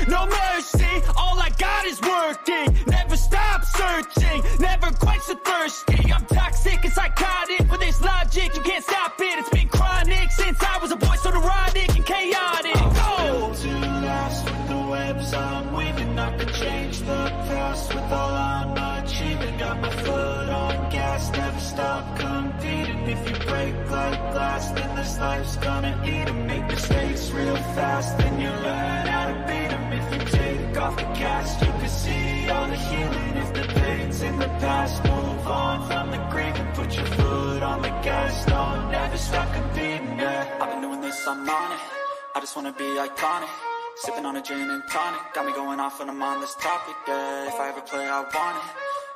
no mercy. All I got is working, never stop searching, never quite so thirsty. I'm toxic and psychotic, with this logic you can't stop it. It's been chronic since I was a boy, so neurotic and chaotic. I'm built to last with the webs I'm weaving. I could change the past with all I'm achieving. Got my foot on gas, never stop competing. If you break like glass, then this life's gonna eat 'em. Make mistakes real fast, then you learn how to beat 'em. If you take off the cast, you can see all the healing. If the pain's in the past, move on from the grave and put your foot on the gas. No, never stop competing, yeah. I've been doing this, I'm on it. I just wanna be iconic. Sipping on a gin and tonic, got me going off when I'm on this topic, yeah. If I ever play, I want it.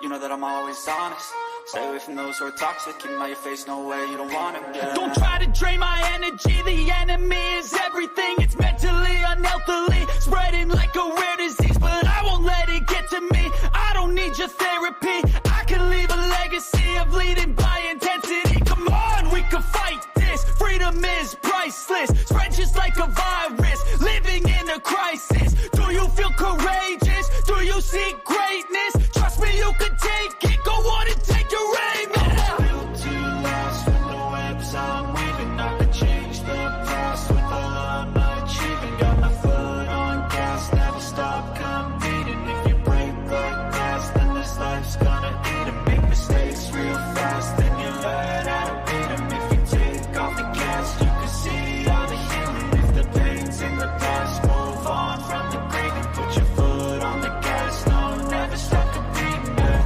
You know that I'm always honest. Stay away from those who are toxic. Keep 'em out your face, no way, you don't want it, yeah. Don't try to drain my energy. The enemy is everything. It's mentally, unhealthily, spreading like a rare disease. But I won't let it get to me. I don't need your therapy. I can leave a legacy of leading by intensity. Come on, we can fight this. Freedom is priceless. Spread just like a virus. Living in a crisis. Do you feel courageous? Do you seek greatness? Trust me, you can take it. Go on and take your aim. I'm built to last with the webs I'm weaving. I could change the past with all I'm achieving. Got my foot on gas, never stop competing. If you break like glass, then this life's gonna eat 'em. Make mistakes real fast, then you learn how to beat 'em. If you take off the gas, you can see all the healing. If the pain's in the past, move on from the grave and put your foot on the gas. No, never stop competing, yeah.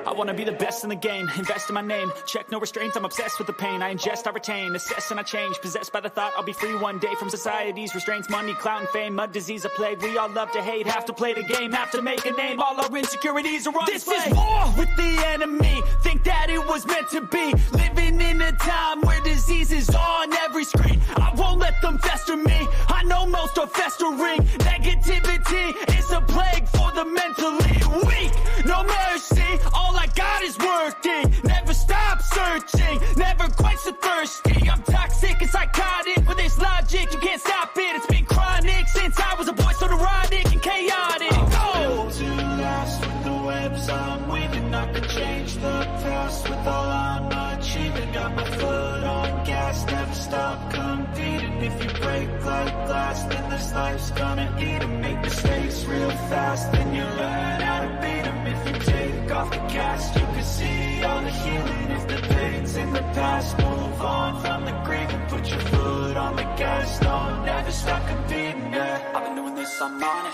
I wanna be the best in the game, invest in my name. Check no restraints, I'm obsessed with the pain. I ingest, I retain, assess and I change. Possessed by the thought I'll be free one day from society's restraints. Money, clout and fame, mud, disease, a plague. We all love to hate, have to play the game, have to make a name. All our insecurities are on display. This is war with the enemy, think that it was meant to be. Living in a time where disease is on every screen. I won't let them fester me, I know most are festering. Negativity is a plague for the mentally weak. No mercy, all I got is working. Never stop searching, never quite so thirsty. I'm toxic and psychotic, with this logic you can't stop it. It's been chronic since I was a boy, so neurotic and chaotic. I'm built to last with the webs I'm weaving. I could change the past with all I'm achieving. Got my foot on gas, never stop competing. If you break like glass, then this life's gonna eat 'em. Make mistakes real fast, then you learn how to beat 'em. If you take off the cast, you can see all the healing. If the pain's in the past, move on from the grave and put your foot on the gas. No, never stop competing, yeah. I've been doing this, I'm on it.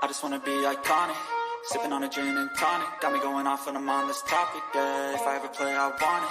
I just wanna be iconic. Sipping on a gin and tonic, got me going off when I'm on this topic, yeah. If I ever play, I want it.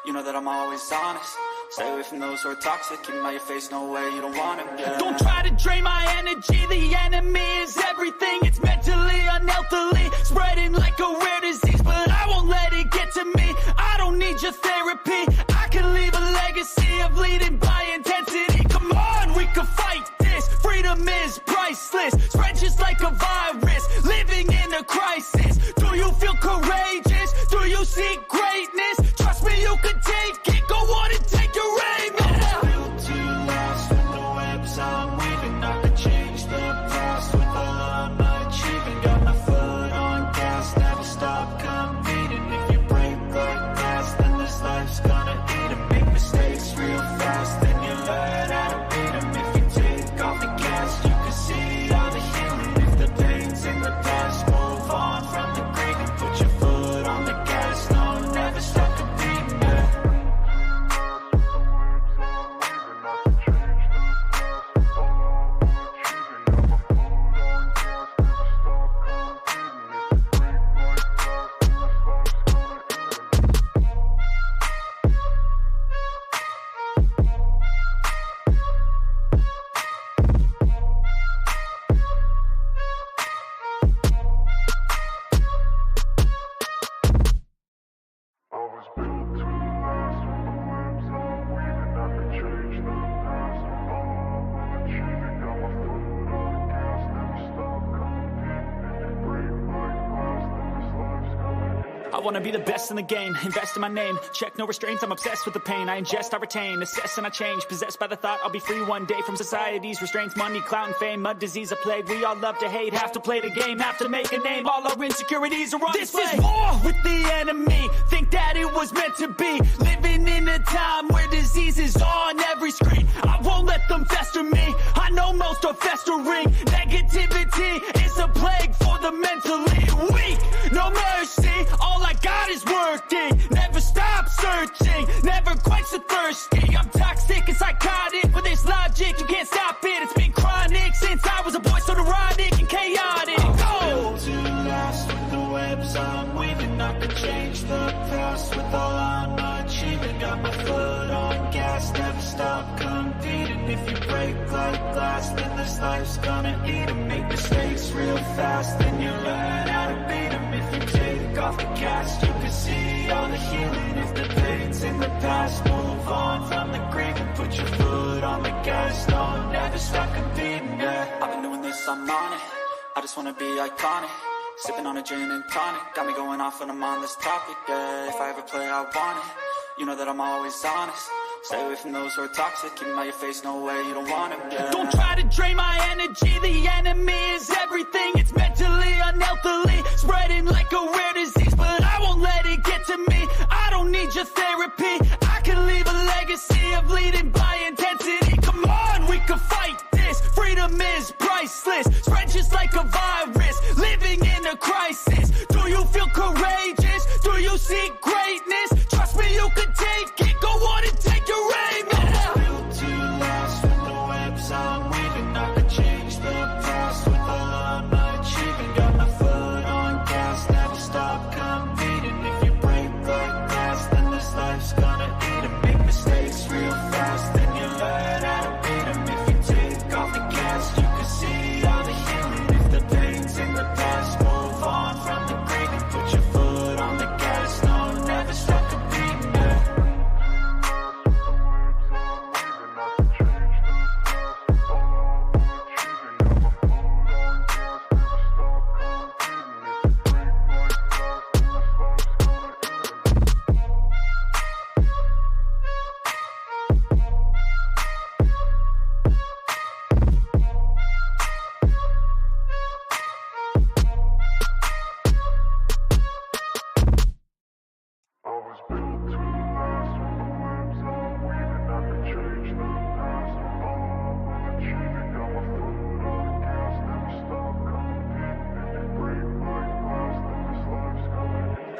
You know that I'm always honest. Stay away from those who are toxic. Keep 'em out your face, no way, you don't want it, yeah. Don't try to drain my energy. The enemy is everything. It's mentally, unhealthily, spreading like a rare disease. But I won't let it get to me. I don't need your therapy. I can leave a legacy of leading by intensity. Come on, we can fight this. Freedom is priceless. Spread just like a virus. Living in a crisis. Do you feel courageous? Do you seek greatness? Trust me, you can take it. Go on and take your aim. I'm built to last with the webs I'm weaving. I could change the past with all I'm achieving. Got my foot on gas, never stop competing. If you break like glass, then this life's gonna eat 'em. Make mistakes real fast, then you learn how to beat 'em. If you take off the gas, you can see all the healing. If the pain's I wanna be the best in the game, invest in my name. Check no restraints, I'm obsessed with the pain. I ingest, I retain, assess and I change. Possessed by the thought I'll be free one day from society's restraints. Money, clout and fame, mud, disease, a plague. We all love to hate, have to play the game, have to make a name. All our insecurities are on This display. is war with the enemy. Think that it was meant to be. Living in a time where disease is on every screen. I won't let them fester me. I know most are festering. Negativity is a plague for the mentally weak. No mercy, all I got is working. Never stop searching, never quite so thirsty. I'm toxic and psychotic with this logic. You can't stop it, it's been chronic since I was a boy, so neurotic and chaotic. Built to last with the webs I'm weaving. I could change the past with all I'm achieving. Got my foot on gas, never stop competing. If you break like glass, then this life's gonna eat 'em. Make mistakes real fast, then you learn how to beat 'em. If you take off the cast, you can see all the healing. If the pain's in the past, move on from the grave and put your foot on the gas. No, never stop competing, yeah. I've been doing this, I'm on it. I just wanna be iconic. Sipping on a gin and tonic. Got me going off when I'm on this topic, yeah. If I ever play, I want it. You know that I'm always honest. Stay away from those who are toxic. Keep them out your face, no way, you don't want them, yeah. Don't try to drain my energy. The enemy is everything. It's mentally, unhealthily, spreading like a rare disease. But I won't let it get to me. I don't need your therapy. I can leave a legacy of leading by intensity. Come on, we can fight this. Freedom is priceless. Spread just like a virus. Living in a crisis. Do you feel courageous? Do you seek greatness? Trust me, you can take it. Go on and take your aim. Yeah. Built to last with the webs I'm weaving. I could change the past with all I'm achieving. Got my foot on gas, never stop competing. If you break like glass, then this life's gonna eat 'em. Make mistakes real fast, then you learn how to beat 'em. If you take off the gas, you can see all the healing. If the pain's in the past, move on from the grave and put your foot on the gas. No, never stop competing, yeah.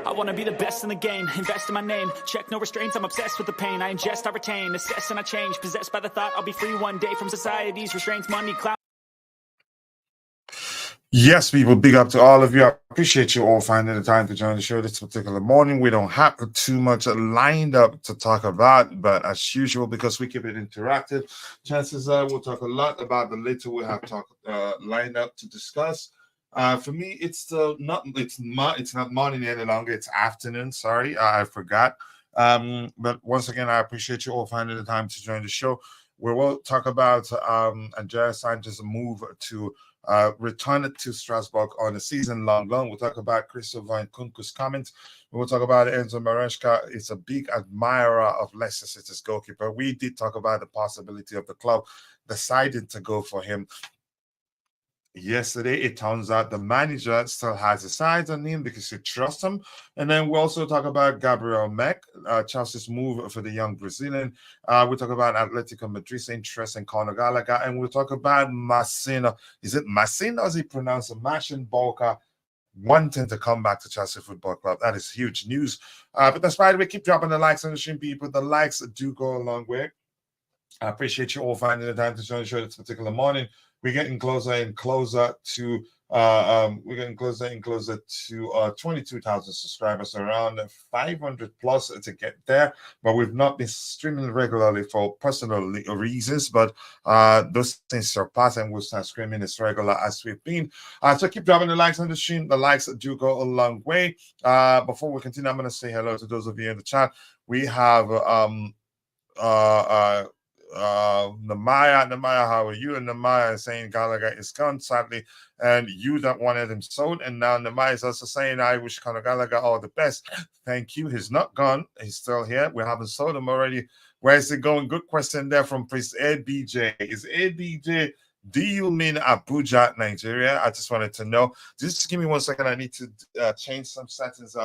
I wanna be the best in the game, invest in my name. Check no restraints, I'm obsessed with the pain. I ingest, I retain, assess and I change. Possessed by the thought I'll be free one day from society's restraints. Money, clout. Yes, people, big up to all of you. I appreciate you all finding the time to join the show this particular morning. We don't have too much lined up to talk about, but as usual, because we keep it interactive, chances are we'll talk a lot about the little we have lined up to discuss. For me, it's not morning any longer. It's afternoon. Sorry, I forgot. But once again, I appreciate you all finding the time to join the show. We will talk about Andrey Santos' move to return to Strasbourg on a season-long loan. We'll talk about Christopher Nkunku's comments. We'll talk about Enzo Maresca. It's a big admirer of Leicester City's goalkeeper. We did talk about the possibility of the club deciding to go for him. Yesterday, it turns out the manager still has his eyes on him because he trusts him. And then we also talk about Gabriel Mec, Chelsea's move for the young Brazilian. We talk about Atletico Madrid's interest in Conor Gallagher. And we'll talk about Marcin. Is it Marcin or is he pronounced Marcin Bułka wanting to come back to Chelsea Football Club? That is huge news. But that's why we keep dropping the likes on the stream, people. The likes do go a long way. I appreciate you all finding the time to join the show this particular morning. We're getting closer and closer to 22,000 subscribers, around 500 plus to get there. But we've not been streaming regularly for personal reasons. But those things are past, and we'll start streaming as regular as we've been. So keep dropping the likes on the stream. The likes do go a long way. Before we continue, I'm going to say hello to those of you in the chat. We have Namaya, how are you? And Namaya is saying Gallagher is gone, sadly, and you don't wanted him sold. And now Namaya is also saying, I wish Conor Gallagher all the best. Thank you. He's not gone. He's still here. We haven't sold him already. Where is it going? Good question there from Prince ABJ. Is ABJ, do you mean Abuja, Nigeria? I just wanted to know. Just give me 1 second. I need to change some settings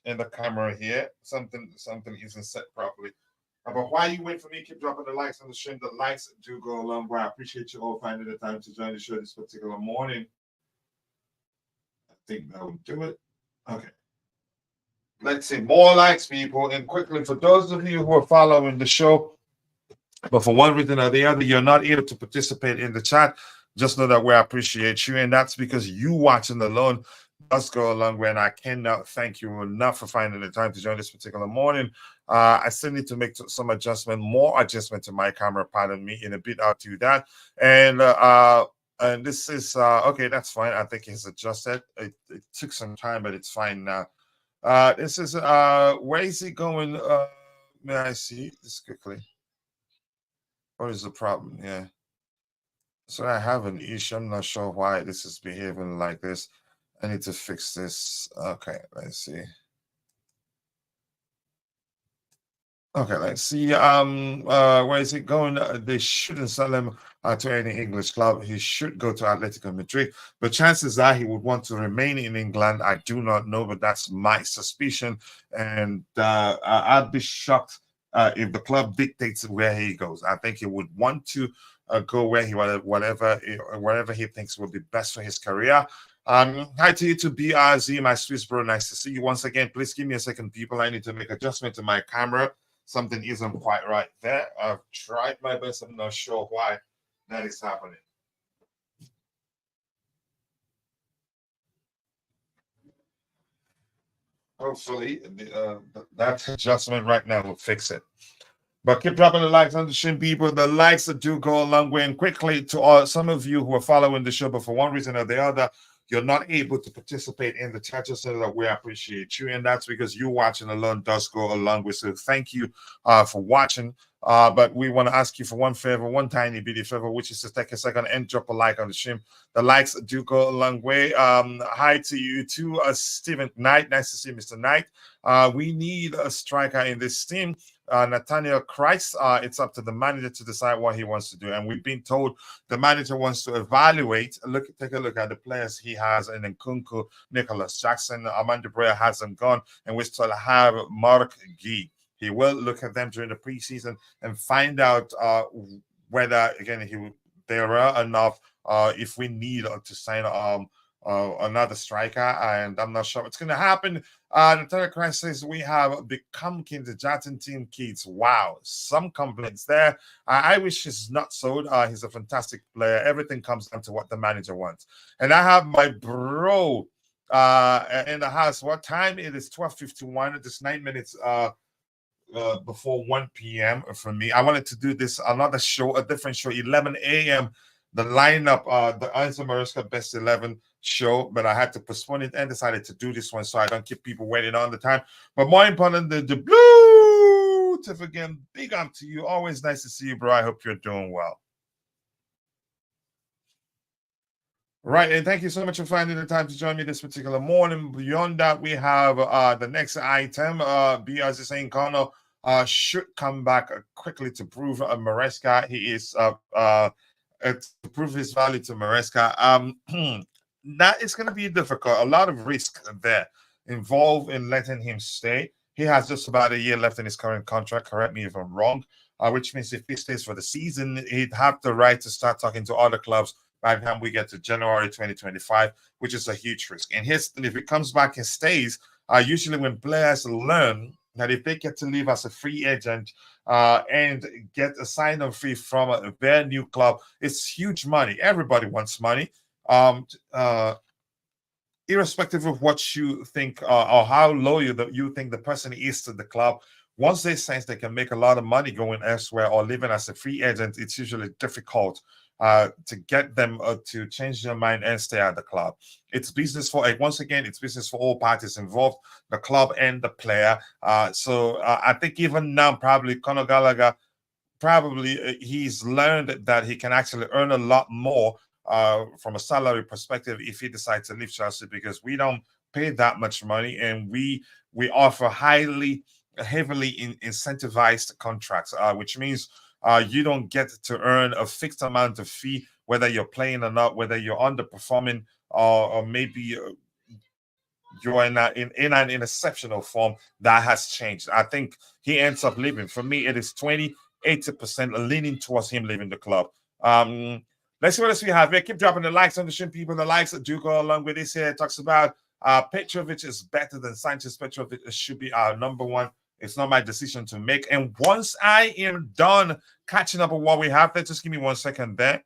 in the camera here. Something isn't set properly. But while you wait for me, keep dropping the likes on the stream. The likes do go a long way. I appreciate you all finding the time to join the show this particular morning. I think that will do it. Okay. Let's see. More likes, people. And quickly, for those of you who are following the show, but for one reason or the other, you're not able to participate in the chat, just know that we appreciate you. And that's because you watching alone does go a long way. And I cannot thank you enough for finding the time to join this particular morning. I still need to make some more adjustment to my camera. Pardon me. In a bit, I'll do that. And this is okay. That's fine. I think it's adjusted. It took some time, but it's fine now. This is where is it going? May I see this quickly? What is the problem? Yeah. So I have an issue. I'm not sure why this is behaving like this. I need to fix this. Okay, let's see. Okay, let's see. Where is it going? They shouldn't sell him to any English club. He should go to Atletico Madrid. But chances are he would want to remain in England. I do not know, but that's my suspicion. And I'd be shocked if the club dictates where he goes. I think he would want to go where wherever he thinks will be best for his career. Hi to you, to BRZ, my Swiss bro. Nice to see you once again. Please give me a second, people. I need to make adjustment to my camera. Something isn't quite right there. I've tried my best. I'm not sure why that is happening. Hopefully, that adjustment right now will fix it. But keep dropping the likes on the stream, people. The likes do go a long way. And quickly, to some of you who are following the show, but for one reason or the other, you're not able to participate in the chat, just so that we appreciate you. And that's because you watching alone does go a long way. So thank you for watching. But we want to ask you for one favor, one tiny bitty favor, which is to take a second and drop a like on the stream. The likes do go a long way. Hi to you too, Stephen Knight. Nice to see you, Mr. Knight. We need a striker in this team. Nathaniel Christ, it's up to the manager to decide what he wants to do. And we've been told the manager wants to evaluate, take a look at the players he has in Nkunku, Nicholas Jackson, Armando Brea hasn't gone, and we still have Mark Guy. He will look at them during the preseason and find out whether, again, there are enough if we need to sign another striker, and I'm not sure what's going to happen. The third crisis says we have become kindergarten team kids. Wow, some complaints there. I wish he's not sold. He's a fantastic player. Everything comes down to what the manager wants. And I have my bro in the house. What time? It is 12:51. It's 9 minutes before 1 p.m. for me. I wanted to do this another show, a different show, 11 a.m. The lineup, the Answer Mariska Best 11 show, but I had to postpone it and decided to do this one so I don't keep people waiting on the time. But more important, the blue Tiff again, big up to you. Always nice to see you, bro. I hope you're doing well. Right, and thank you so much for finding the time to join me this particular morning. Beyond that, we have the next item. BRZ is saying Conor should come back quickly to prove Maresca. He is to prove his value to Maresca. That is going to be difficult. A lot of risk there involved in letting him stay. He has just about a year left in his current contract. Correct me if I'm wrong. Which means if he stays for the season, he'd have the right to start talking to other clubs by the time we get to January 2025, which is a huge risk. And if he comes back and stays, usually when players learn that if they get to leave as a free agent and get a sign-on fee from a very new club, it's huge money. Everybody wants money. Irrespective of what you think or how loyal you think the person is to the club, once they sense they can make a lot of money going elsewhere or living as a free agent, it's usually difficult to get them to change their mind and stay at the club. It's business once again, it's business for all parties involved, the club and the player. So I think even now, probably Conor Gallagher probably he's learned that he can actually earn a lot more from a salary perspective if he decides to leave Chelsea, because we don't pay that much money, and we offer heavily incentivized contracts, which means you don't get to earn a fixed amount of fee whether you're playing or not, whether you're underperforming or maybe you're in an exceptional form. That has changed. I think he ends up leaving. For me, it is 80% leaning towards him leaving the club. Let's see what else we have here. Keep dropping the likes on the stream, people. The likes that do go along with this here. It talks about Petrovic is better than Sanchez. Petrovic should be our number one. It's not my decision to make. And once I am done catching up on what we have there, just give me 1 second there.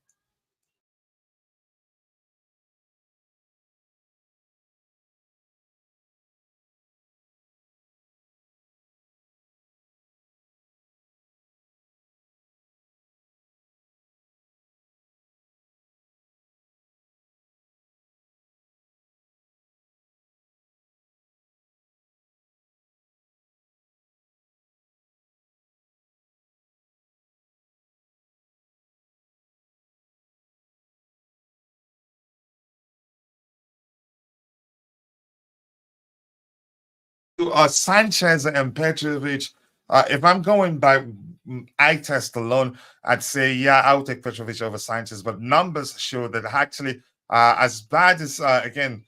Sanchez and Petrovic, if I'm going by eye test alone, I'd say, yeah, I'll take Petrovic over Sanchez. But numbers show that actually, as bad as, again,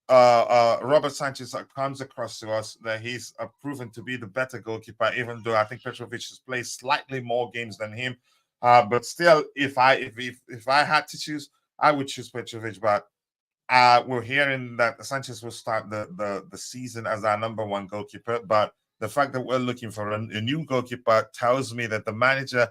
Robert Sanchez comes across to us, that he's proven to be the better goalkeeper, even though I think Petrovic has played slightly more games than him. But still, if I had to choose, I would choose Petrovic. But we're hearing that Sanchez will start the season as our number one goalkeeper, but the fact that we're looking for a new goalkeeper tells me that the manager,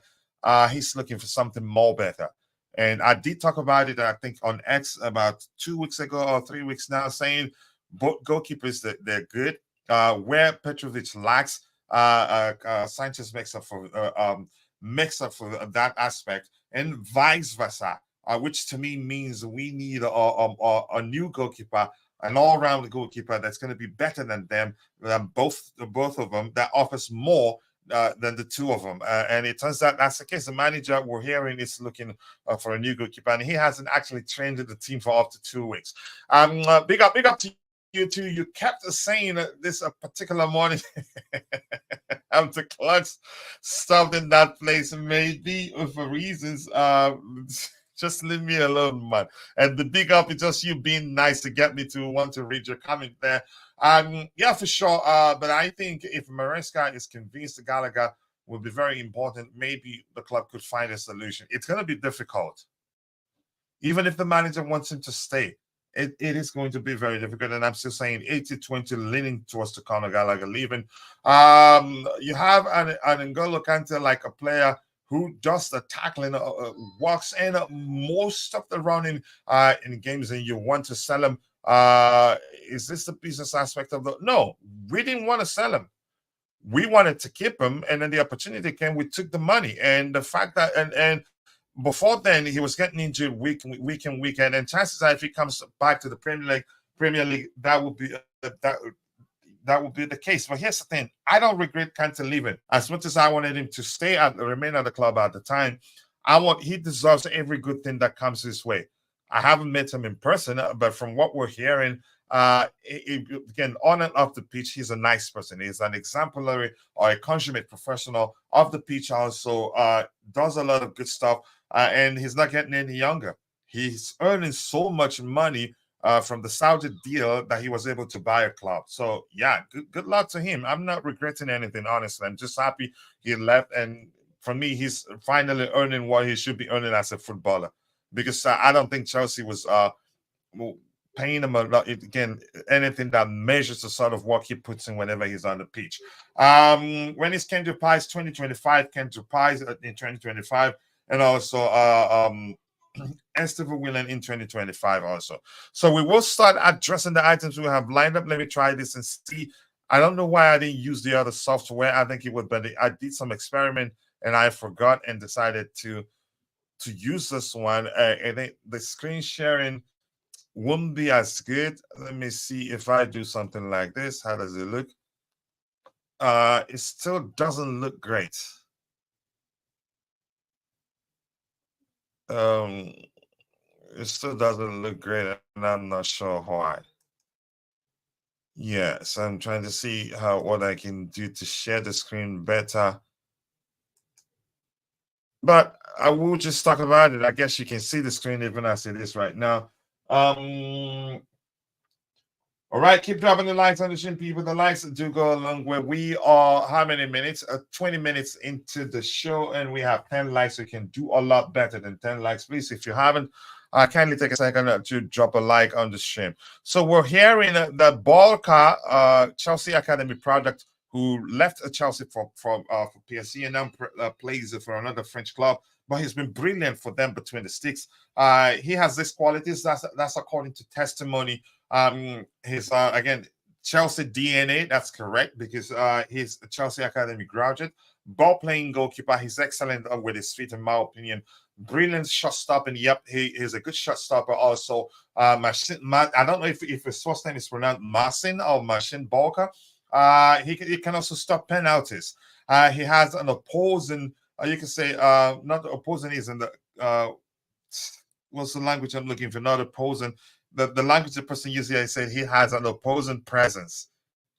he's looking for something more better. And I did talk about it, I think, on X about 2 weeks ago or 3 weeks now, saying both goalkeepers that they're good. Where Petrovic lacks, Sanchez makes up for that aspect, and vice versa. Which to me means we need a new goalkeeper, an all-round goalkeeper that's going to be better than them, both of them, that offers more than the two of them. And it turns out that's the case. The manager we're hearing is looking for a new goalkeeper, and he hasn't actually trained the team for up to 2 weeks. Big up to you too. You kept saying this a particular morning. The clocks stopped in that place, maybe for reasons. Just leave me alone, man. And the big up is just you being nice to get me to want to read your comment there. Yeah, for sure. But I think if Maresca is convinced that Gallagher will be very important, maybe the club could find a solution. It's going to be difficult. Even if the manager wants him to stay, it is going to be very difficult. And I'm still saying 80-20 leaning towards the Conor Gallagher leaving. You have an N'Golo Kante, like a player who does the tackling, walks in most of the running in games, and you want to sell him. Is this the business aspect of the? No, we didn't want to sell him. We wanted to keep him, and then the opportunity came. We took the money, and the fact that and before then he was getting injured week in, week in, and chances are if he comes back to the Premier League, that would be that would be the case. But here's the thing. I don't regret Kante leaving. As much as I wanted him to remain at the club at the time, he deserves every good thing that comes his way. I haven't met him in person, but from what we're hearing, again, on and off the pitch, he's a nice person. He's an exemplary or a consummate professional. Off the pitch also does a lot of good stuff, and he's not getting any younger. He's earning so much money from the Saudi deal that he was able to buy a club. So yeah, good luck to him. I'm not regretting anything, honestly. I'm just happy he left, and for me, he's finally earning what he should be earning as a footballer, because I don't think Chelsea was paying him a lot. Again, anything that measures the sort of work he puts in whenever he's on the pitch. When is Kendra Pies 2025? Kendra Pies in 2025, and also Esteban Willen in 2025 also. So we will start addressing the items we have lined up. Let me try this and see. I don't know why I didn't use the other software. I think it was, but I did some experiment and I forgot and decided to use this one. I think the screen sharing wouldn't be as good. Let me see if I do something like this. How does it look? It still doesn't look great. Um, it still doesn't look great, and I'm not sure why. Yeah, so I'm trying to see what I can do to share the screen better. But I will just talk about it. I guess you can see the screen even as it is right now. All right, keep dropping the likes on the stream, people. The likes do go a long way. We are how many minutes? 20 minutes into the show, and we have 10 likes. We can do a lot better than 10 likes. Please, if you haven't, kindly take a second to drop a like on the stream. So we're hearing that Bułka, Chelsea Academy product, who left Chelsea for PSG and now plays for another French club, but he's been brilliant for them between the sticks. He has these qualities. That's according to testimony. His again, Chelsea DNA, that's correct, because he's a Chelsea Academy graduate, ball playing goalkeeper. He's excellent with his feet, in my opinion. Brilliant shot stopping. Yep, he's a good shot stopper. Also, I don't know if his first name is pronounced Marcin or Marcin Bułka. He can also stop penalties. He has an opposing, you can say, not opposing, is in the what's the language I'm looking for? Not opposing. The language the person uses here, I said he has an opposing presence.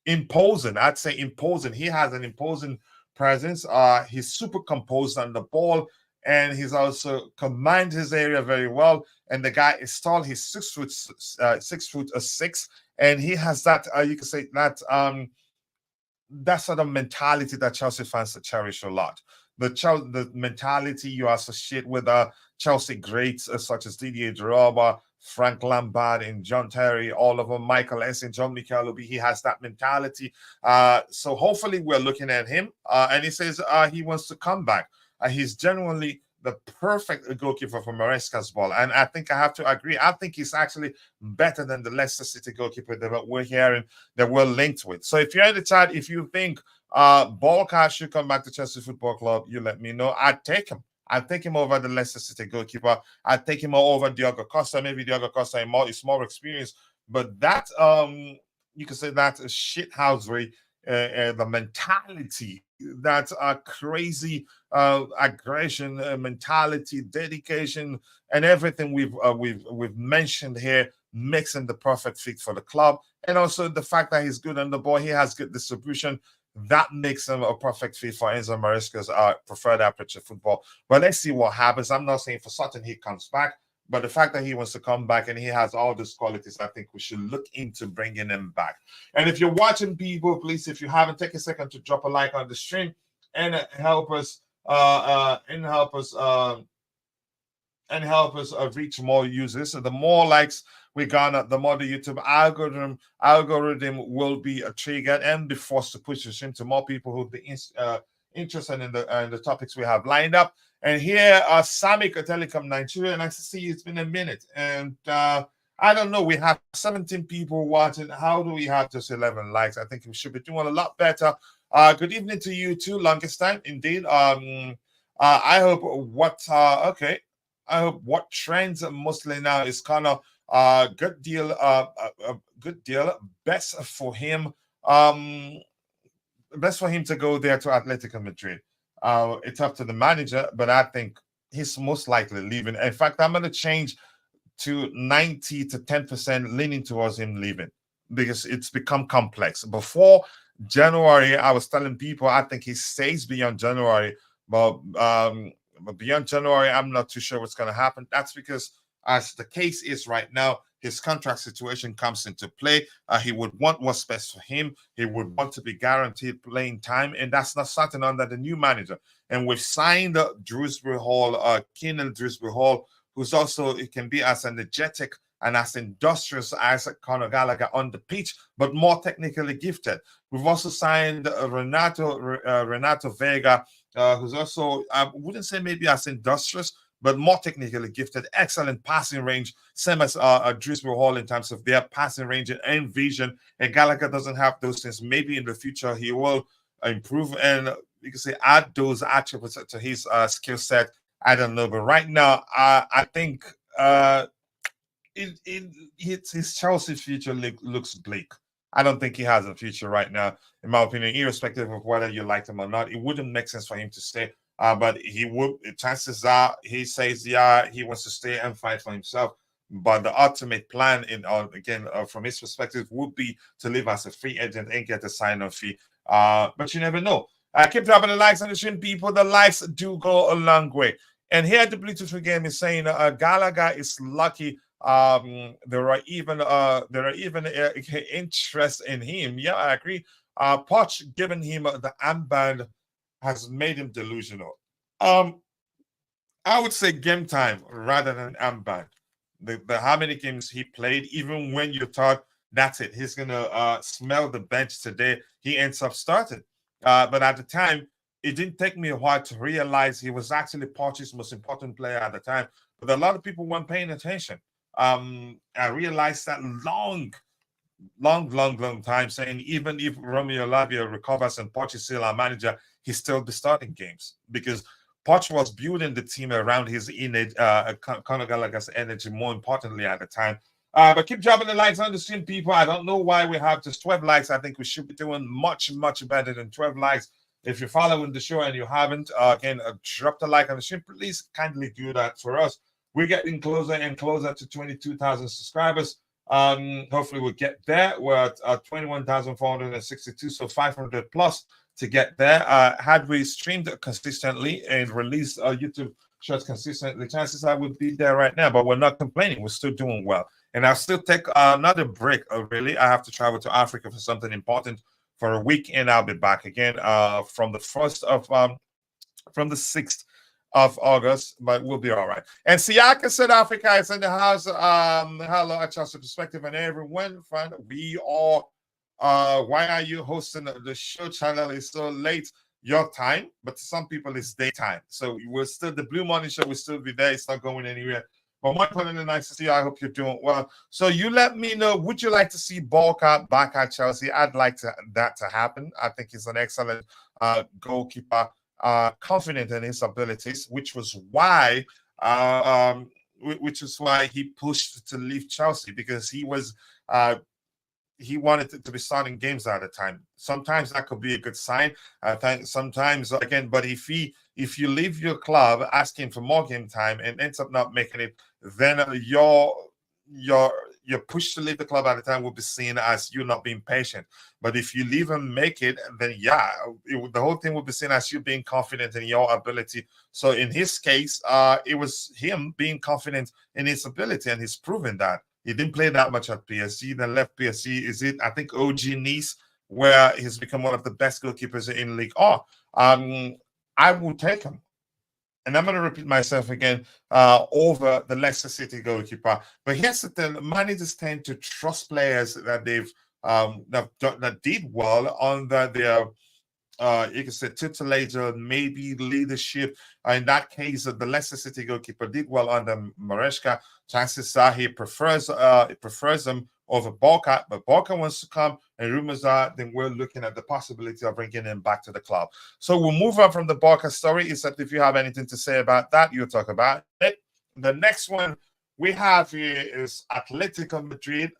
Imposing, I'd say imposing. He has an imposing presence. He's super composed on the ball, and he's also commands his area very well. And the guy is tall. He's 6'6", and he has that. You can say that sort of mentality that Chelsea fans cherish a lot. The mentality you associate with Chelsea greats such as Didier Drogba, Frank Lampard, and John Terry, all of them, Michael Essien, John Mikel, he has that mentality. So hopefully we're looking at him. And he says he wants to come back. He's genuinely the perfect goalkeeper for Maresca's ball. And I think I have to agree. I think he's actually better than the Leicester City goalkeeper that we're hearing that we're linked with. So if you're in the chat, if you think Bułka should come back to Chelsea Football Club, you let me know. I'd take him. I'd take him over the Leicester City goalkeeper. I'd take him over Diogo Costa. Maybe Diogo Costa is more experienced. But that, you can say that's a shithousery, the mentality, that crazy aggression, mentality, dedication, and everything we've mentioned here makes him the perfect fit for the club. And also the fact that he's good on the ball, he has good distribution. That makes him a perfect fit for Enzo Maresca's preferred approach to football. But let's see what happens. I'm not saying for certain he comes back, but the fact that he wants to come back and he has all these qualities, I think we should look into bringing him back. And if you're watching, people, please, if you haven't, take a second to drop a like on the stream and help us reach more users. So the more likes we garner, the more the YouTube algorithm will be triggered and be forced to push the stream to more people who'll be interested in the topics we have lined up. And here are Samik Telecom Nigeria, and I see it's been a minute. And I don't know, we have 17 people watching. How do we have just 11 likes? I think we should be doing a lot better. Good evening to you too, longest time indeed. I hope what trends mostly now is kind of good deal, best for him to go there to Atletico Madrid. It's up to the manager, but I think he's most likely leaving. In fact, I'm going to change to 90 to 10% leaning towards him leaving, because it's become complex. Before January, I was telling people I think he stays beyond January, but beyond January, I'm not too sure what's going to happen. That's because, as the case is right now, his contract situation comes into play. He would want what's best for him. He would want to be guaranteed playing time, and that's not something under the new manager. And we've signed Dewsbury Hall, Keenan Dewsbury Hall, who's also, it can be as energetic and as industrious as Conor Gallagher on the pitch, but more technically gifted. We've also signed Renato Vega, who's also, I wouldn't say maybe as industrious, but more technically gifted, excellent passing range, same as Dewsbury Hall in terms of their passing range and vision. And Gallagher doesn't have those things. Maybe in the future he will improve and, you can say, add those attributes to his skill set. I don't know, but right now, I think his Chelsea future looks bleak. I don't think he has a future right now, in my opinion, irrespective of whether you like him or not. It wouldn't make sense for him to stay. But he would, chances are, he says, yeah, he wants to stay and fight for himself. But the ultimate plan, from his perspective, would be to live as a free agent and get a sign-on fee. But you never know. Keep dropping the likes on the stream, people. The likes do go a long way. And here at the Bluetooth game is saying Gallagher is lucky. There are even interest in him. Yeah, I agree. Poch giving him the armband has made him delusional. I would say game time rather than armband. The how many games he played, even when you thought that's it, he's gonna smell the bench today, he ends up starting. But at the time, it didn't take me a while to realize he was actually Poch's most important player at the time. But a lot of people weren't paying attention. I realized that long time, saying even if Romeo Lavia recovers and Poch is still our manager, he's still be starting games because Poch was building the team around his innate Conor Gallagher's energy, more importantly at the time. But keep dropping the likes on the stream, people. I don't know why we have just 12 likes. I think we should be doing much better than 12 likes. If you're following the show and you haven't, again, drop the like on the stream. Please kindly do that for us. We're getting closer and closer to 22,000 subscribers. Hopefully we'll get there. We're at 21,462, so 500 plus to get there. Had we streamed consistently and released YouTube shorts consistently, chances I would be there right now, but we're not complaining. We're still doing well. And I'll still take another break, really. I have to travel to Africa for something important for a week, and I'll be back again from the 6th of August, but we'll be all right. And Siaka South Africa is in the house. Hello, at Chelsea Perspective, and everyone. Friend, we are. Why are you hosting the show? Channel is so late your time, but to some people it's daytime. So we're still the Blue Morning Show will still be there. It's not going anywhere. But more importantly, nice to see you. I hope you're doing well. So you let me know. Would you like to see Bułka back at Chelsea? I'd like that to happen. I think he's an excellent goalkeeper. Confident in his abilities, which was why he pushed to leave Chelsea, because he wanted to be starting games at a time. Sometimes that could be a good sign. I think sometimes again, but if you leave your club asking for more game time and ends up not making it, then your push to leave the club at a time will be seen as you not being patient. But if you leave and make it, then the whole thing will be seen as you being confident in your ability. So in his case, it was him being confident in his ability, and he's proven that. He didn't play that much at PSG, then left PSG. Is it, I think, OG Nice, where he's become one of the best goalkeepers in League O. I will take him. And I'm going to repeat myself again over the Leicester City goalkeeper. But here's the thing: managers tend to trust players that that did well under their you can say tutelage or maybe leadership. In that case, the Leicester City goalkeeper did well under Maresca. Chances are he prefers them over Bułka, but Bułka wants to come, and rumors are then we're looking at the possibility of bringing him back to the club. So we'll move on from the Bułka story, except if you have anything to say about that, you'll talk about it. The next one we have here is Atletico Madrid,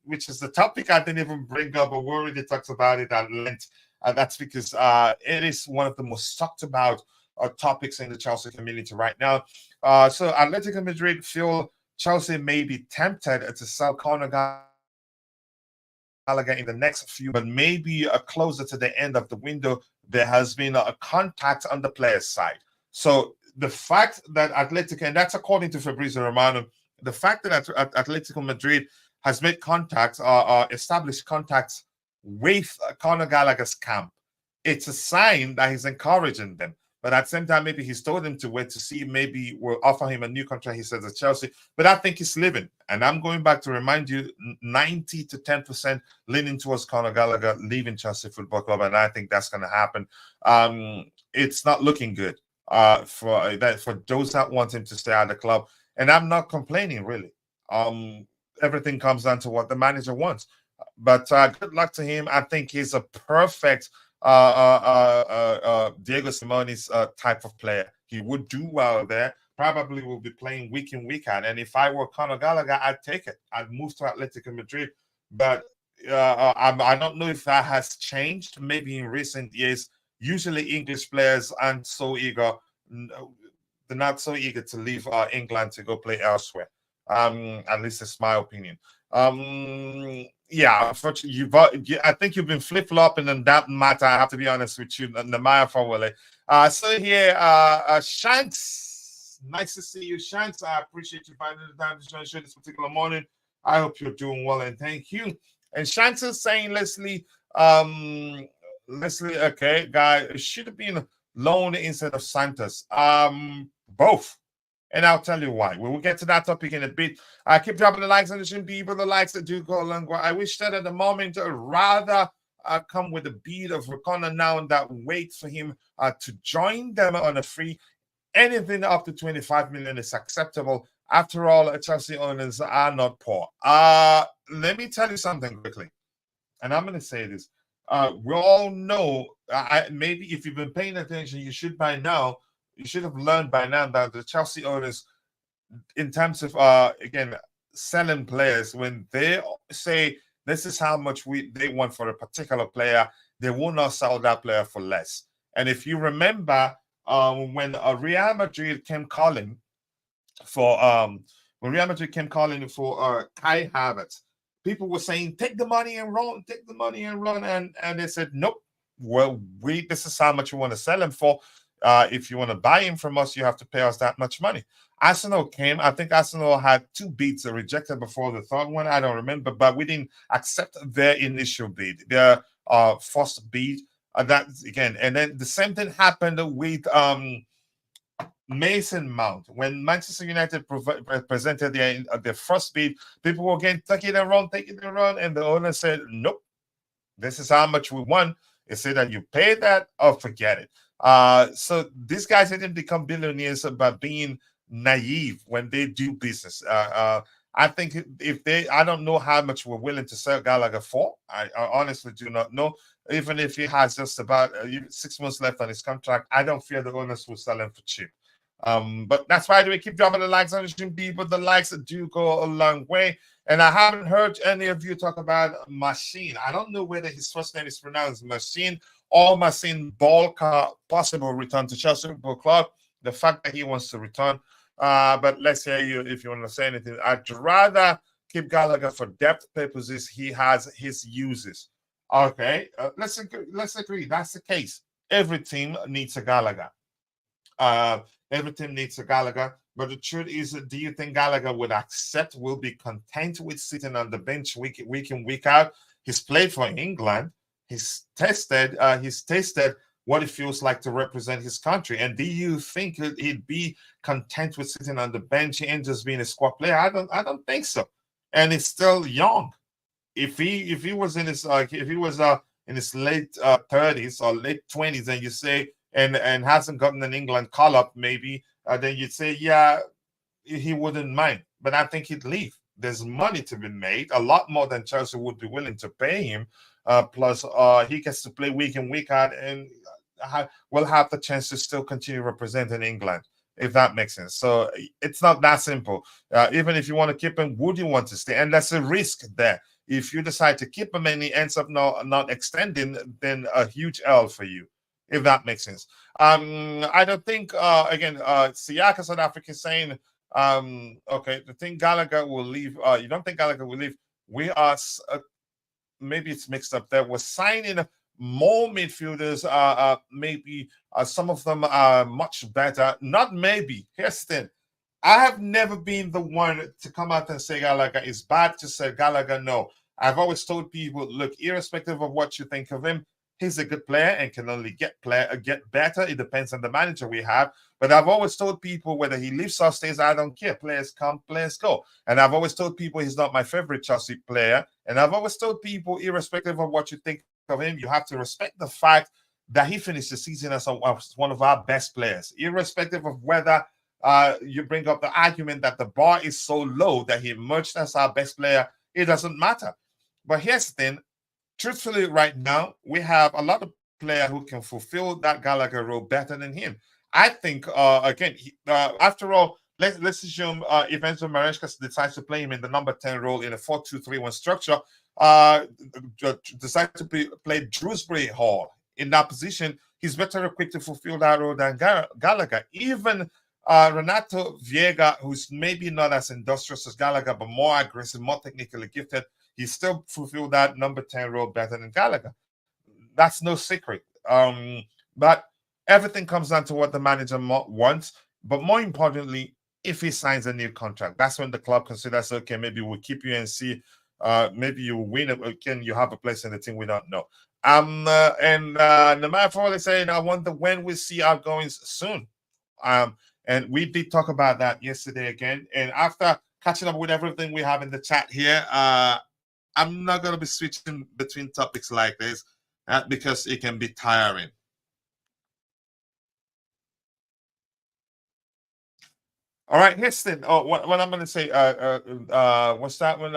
which is the topic I didn't even bring up, but we already talked about it at length. That's because it is one of the most talked about topics in the Chelsea community right now. So Atletico Madrid feel Chelsea may be tempted to sell Conor Gallagher in the next few, but maybe closer to the end of the window. There has been a contact on the player's side. So the fact that Atletico, and that's according to Fabrizio Romano, the fact that Atletico Madrid has made contacts or established contacts with Conor Gallagher's camp, it's a sign that he's encouraging them. But at the same time, maybe he's told them to wait to see. Maybe we'll offer him a new contract, he says, at Chelsea. But I think he's leaving. And I'm going back to remind you, 90 to 10% leaning towards Conor Gallagher leaving Chelsea Football Club. And I think that's going to happen. It's not looking good for those that want him to stay at the club. And I'm not complaining, really. Everything comes down to what the manager wants. But good luck to him. I think he's a perfect Diego Simone's type of player. He would do well there. Probably will be playing week in, week out. And if I were Conor Gallagher, I'd take it. I'd move to Atletico Madrid. But I don't know if that has changed. Maybe in recent years, usually English players aren't so eager. They're not so eager to leave England to go play elsewhere. At least it's my opinion. Yeah, unfortunately, I think you've been flip-flopping in that matter. I have to be honest with you, Namaya Fawale. So here, Shanks, nice to see you, Shanks. I appreciate you finding the time to join the show this particular morning. I hope you're doing well, and thank you. And Shanks is saying, Leslie, okay, guy, it should have been loaned instead of Santos. Both. And I'll tell you why. We will get to that topic in a bit. I keep dropping the likes on the stream, people. The likes that do go along. I wish that at the moment rather come with a beat of Conor now and that wait for him to join them on a free. Anything up to 25 million is acceptable. After all, Chelsea owners are not poor. Let me tell you something quickly. And I'm going to say this. We all know, maybe if you've been paying attention, you should by now. You should have learned by now that the Chelsea owners, in terms of again selling players, when they say this is how much they want for a particular player, they will not sell that player for less. And if you remember, when Real Madrid came calling for Kai Havertz, people were saying take the money and run, and they said nope. Well, this is how much we want to sell him for. If you want to buy him from us, you have to pay us that much money. Arsenal came. I think Arsenal had 2 bids rejected before the third one. I don't remember, but we didn't accept their initial bid, their first bid. That again, and then the same thing happened with Mason Mount when Manchester United presented their first bid. People were again take it and run, and the owner said, "Nope, this is how much we want." They said that you pay that or forget it. So these guys didn't become billionaires by being naive when they do business. I think I don't know how much we're willing to sell Gallagher for. I honestly do not know. Even if he has just about 6 months left on his contract, I don't fear the owners will sell him for cheap. But that's why we keep dropping the likes on the stream, people. The likes do go a long way. And I haven't heard any of you talk about Marcin. I don't know whether his first name is pronounced Marcin or Marcin Bułka, possible return to Chelsea Football Club. The fact that he wants to return. But let's hear you if you want to say anything. I'd rather keep Gallagher for depth purposes. He has his uses. Okay, let's agree. That's the case. Every team needs a Gallagher. Every team needs a Gallagher. But the truth is, do you think Gallagher will be content with sitting on the bench week in, week out? He's played for England. He's tasted what it feels like to represent his country. And do you think he'd be content with sitting on the bench and just being a squad player? I don't think so. And he's still young. If he was in his late 30s or late 20s, and you say and hasn't gotten an England call up, maybe then you'd say yeah, he wouldn't mind. But I think he'd leave. There's money to be made, a lot more than Chelsea would be willing to pay him. Plus, he gets to play week in, week out, and will have the chance to still continue representing England, if that makes sense. So it's not that simple. Even if you want to keep him, would you want to stay? And that's a risk there. If you decide to keep him and he ends up not extending, then a huge L for you, if that makes sense. I don't think, Siaka South Africa is saying, okay, the thing Gallagher will leave. You don't think Gallagher will leave? We are, maybe it's mixed up there. We're signing more midfielders. Maybe some of them are much better. Not maybe. Here's the thing. I have never been the one to come out and say Gallagher is bad. Just say Gallagher, no. I've always told people, look, irrespective of what you think of him, he's a good player and can only get better. It depends on the manager we have. But I've always told people whether he leaves or stays, I don't care. Players come, players go. And I've always told people he's not my favorite Chelsea player. And I've always told people, irrespective of what you think of him, you have to respect the fact that he finished the season as one of our best players, irrespective of whether you bring up the argument that the bar is so low that he emerged as our best player. It doesn't matter. But here's the thing. Truthfully, right now, we have a lot of players who can fulfill that Gallagher role better than him. I think, after all, let's assume if Enzo Maresca decides to play him in the number 10 role in a 4-2-3-1 structure, decide to play Shrewsbury Hall in that position, he's better equipped to fulfill that role than Gallagher. Even Renato Viega, who's maybe not as industrious as Gallagher, but more aggressive, more technically gifted, he still fulfilled that number 10 role better than Gallagher. That's no secret. But everything comes down to what the manager wants. But more importantly, if he signs a new contract, that's when the club considers, okay, maybe we'll keep you and see. Maybe you win it again. You have a place in the team. We don't know. And no matter what they say, I wonder when we see outgoings soon. And we did talk about that yesterday again. And after catching up with everything we have in the chat here, I'm not going to be switching between topics like this because it can be tiring. All right, here's the what I'm going to say. What's that one?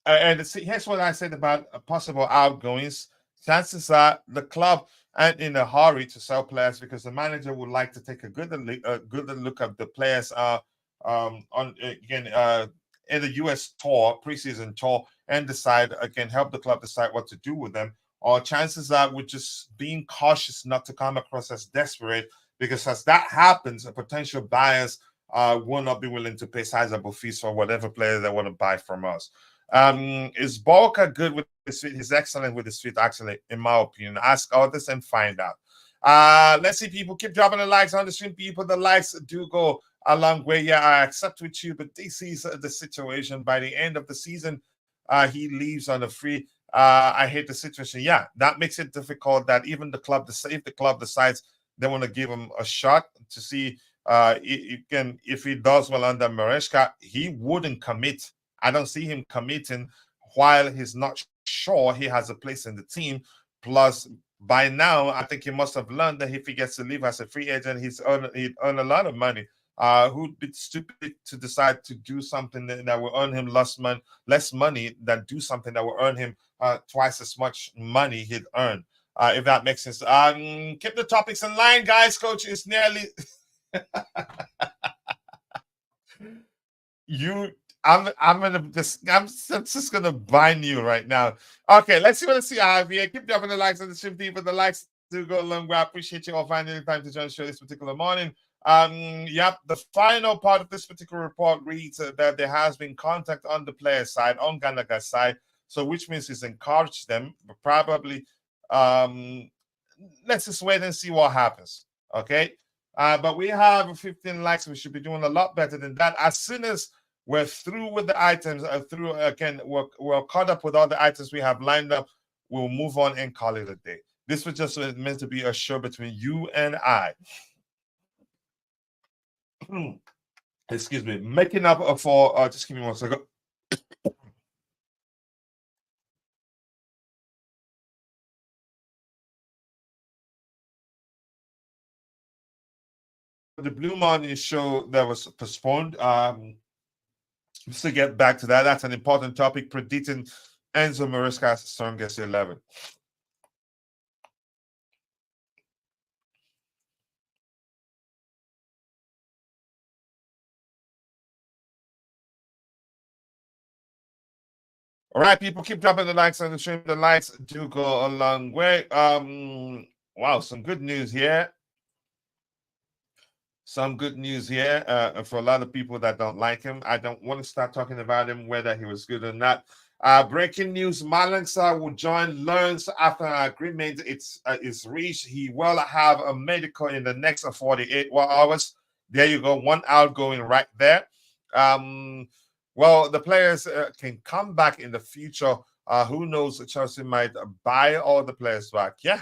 And see, here's what I said about possible outgoings. Chances are the club aren't in a hurry to sell players because the manager would like to take a good look at the players on again in the US tour, preseason tour, and decide again, help the club decide what to do with them. Or chances are we're just being cautious not to come across as desperate, because as that happens, potential buyers will not be willing to pay sizable fees for whatever player they want to buy from us. Is Bułka good with his feet? He's excellent with his feet, actually, in my opinion. Ask others and find out. Let's see, people keep dropping the likes on the stream. People, the likes do go a long way. Yeah, I accept with you, but this is the situation. By the end of the season, he leaves on a free. I hate the situation. Yeah, that makes it difficult that even the club, if the club decides they want to give him a shot to see if he does well under Maresca, he wouldn't commit. I don't see him committing while he's not sure he has a place in the team. Plus, by now, I think he must have learned that if he gets to leave as a free agent, he'd earn a lot of money. Who'd be stupid to decide to do something that will earn him less money than do something that will earn him twice as much money he'd earn, if that makes sense. Keep the topics in line, guys. Coach is nearly... I'm just gonna bind you right now. Okay, let's see what I have here. Keep dropping the likes on the stream, people. The likes do go a long way. I appreciate you all finding the time to join the show this particular morning. Yep, the final part of this particular report reads that there has been contact on the player side, on Gallagher's side, so which means he's encouraged them, but probably let's just wait and see what happens. Okay, but we have 15 likes. We should be doing a lot better than that. As soon as we're through with the items, we're caught up with all the items we have lined up, we'll move on and call it a day. This was just meant to be a show between you and I. Excuse me. Making up for, just give me 1 second. The Blue Morning show that was postponed. Just to get back to that, that's an important topic, predicting Enzo Maresca's strongest 11. All right, people, keep dropping the likes on the stream. The likes do go a long way. Wow, some good news here. Some good news here for a lot of people that don't like him. I don't want to start talking about him, whether he was good or not. Breaking news, Marlon Sarr will join Lens after an agreement is reached. He will have a medical in the next 48 hours. There you go, one outgoing right there. Well, the players can come back in the future. Who knows, Chelsea might buy all the players back. Yeah,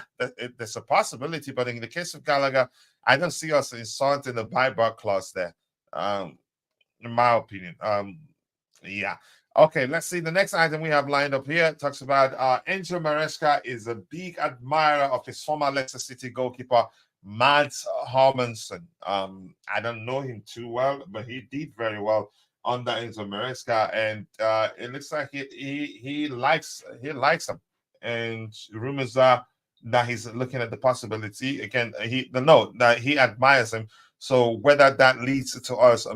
there's a possibility, but in the case of Gallagher, I don't see us insulting the buyback clause there, in my opinion. Yeah. Okay, let's see. The next item we have lined up here talks about Enzo Maresca is a big admirer of his former Leicester City goalkeeper, Mads Hermansen. I don't know him too well, but he did very well under Enzo Maresca, and it looks like he likes him. And rumors are that he's looking at the possibility again. That he admires him. So whether that leads to us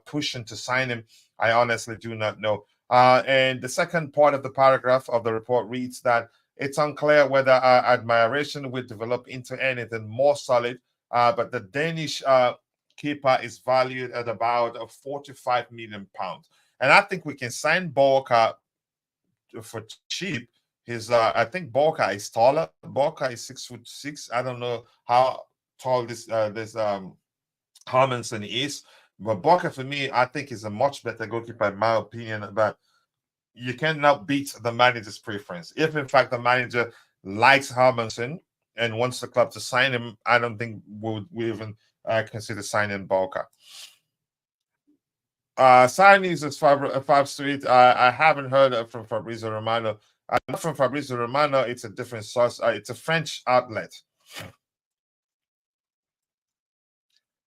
pushing to sign him, I honestly do not know. And the second part of the paragraph of the report reads that It's unclear whether admiration will develop into anything more solid. But the Danish keeper is valued at about 45 million pounds, and I think we can sign Bułka for cheap. I think Bułka is taller. Bułka is 6'6". I don't know how tall this Hermansen is, but Bułka for me, I think is a much better goalkeeper in my opinion. But you cannot beat the manager's preference. If in fact the manager likes Hermansen and wants the club to sign him, I don't think we even consider signing Bułka. Signings is Five Street. I haven't heard from Fabrizio Romano. Not from Fabrizio Romano. It's a different source. It's a French outlet.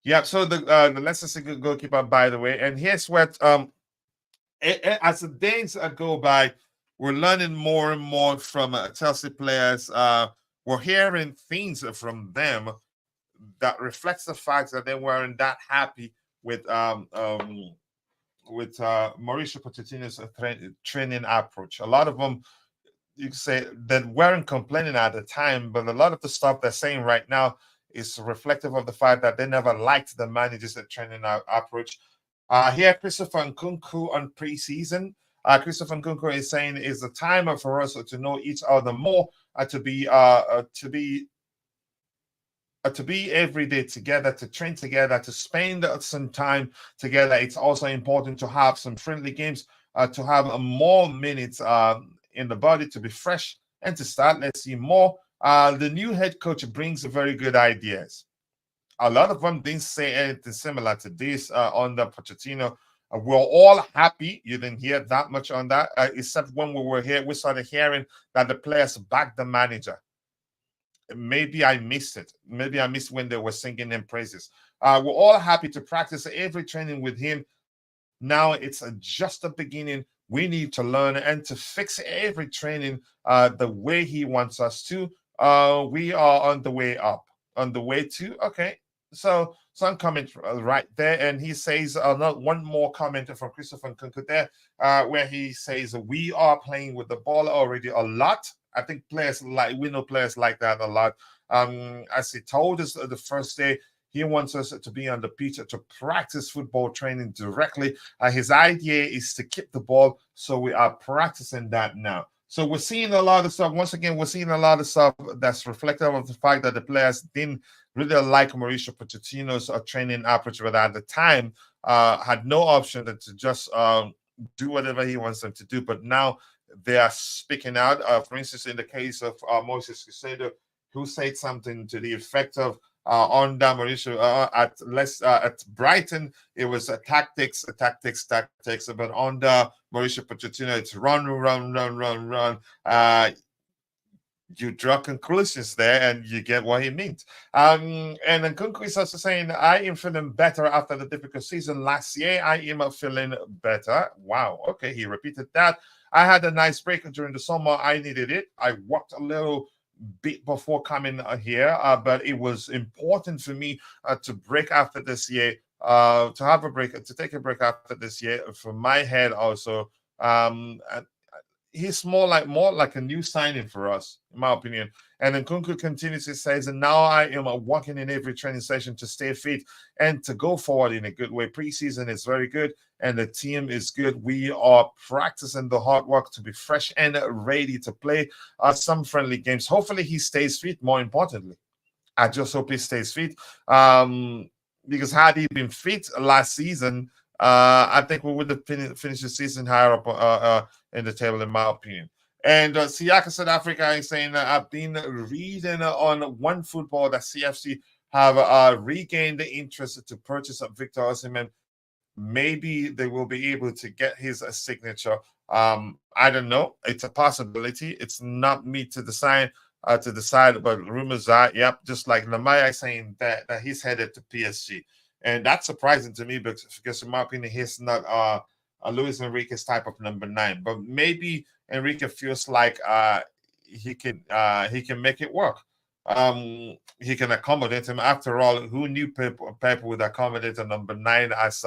Yeah. So the Leicester City goalkeeper, by the way, and here's what as the days go by, we're learning more and more from Chelsea players. We're hearing things from them that reflects the fact that they weren't that happy with Mauricio Pochettino's training approach. A lot of them, you could say, that weren't complaining at the time, but a lot of the stuff they're saying right now is reflective of the fact that they never liked the manager's training approach. Here, Christopher Nkunku on preseason. Christopher Nkunku is saying it's the time for us to know each other more, to be every day together, to train together, to spend some time together. It's also important to have some friendly games, to have more minutes in the body, to be fresh and to start. Let's see more. The new head coach brings very good ideas. A lot of them didn't say anything similar to this under Pochettino. We're all happy. You didn't hear that much on that, except when we were here, we started hearing that the players backed the manager. Maybe I missed it. Maybe I missed when they were singing in praises. We're all happy to practice every training with him. Now it's just the beginning. We need to learn and to fix every training the way he wants us to. We are on the way up, on the way to. Okay, so some comment right there, and he says not one more comment from Christopher Nkunku there, where he says we are playing with the ball already a lot. I think we know players like that a lot. As he told us the first day, he wants us to be on the pitch to practice football training directly. His idea is to keep the ball, so we are practicing that now. So we're seeing a lot of stuff. Once again, we're seeing a lot of stuff that's reflective of the fact that the players didn't really like Mauricio Pochettino's training approach, but at the time had no option than to just do whatever he wants them to do. But now they are speaking out. For instance, in the case of Moses Caicedo, who said something to the effect of under Mauricio at Brighton, it was tactics. But under Mauricio Pochettino, it's run. You draw conclusions there, and you get what he means. And then Nkunku is also saying, I am feeling better after the difficult season last year. I am feeling better. Wow. Okay, he repeated that. I had a nice break during the summer. I needed it. I worked a little bit before coming here, but it was important for me to break after this year, to have a break, to take a break after this year for my head also. He's more like a new signing for us, in my opinion. And then Nkunku continues to say, and now I am working in every training session to stay fit and to go forward in a good way. Preseason is very good, and the team is good. We are practicing the hard work to be fresh and ready to play some friendly games. Hopefully he stays fit, more importantly. I just hope he stays fit. Because had he been fit last season, I think we would have finished the season higher up in the table, in my opinion. And Siaka South Africa is saying, I've been reading on One Football that CFC have regained the interest to purchase Victor Osimhen. Maybe they will be able to get his signature. I don't know. It's a possibility. It's not me to decide, but rumors are, just like Lamaya saying that he's headed to PSG. And that's surprising to me because in my opinion, he's not a Luis Enrique's type of number 9. But maybe Enrique feels like he can make it work. He can accommodate him. After all, who knew Pep would accommodate a number 9 as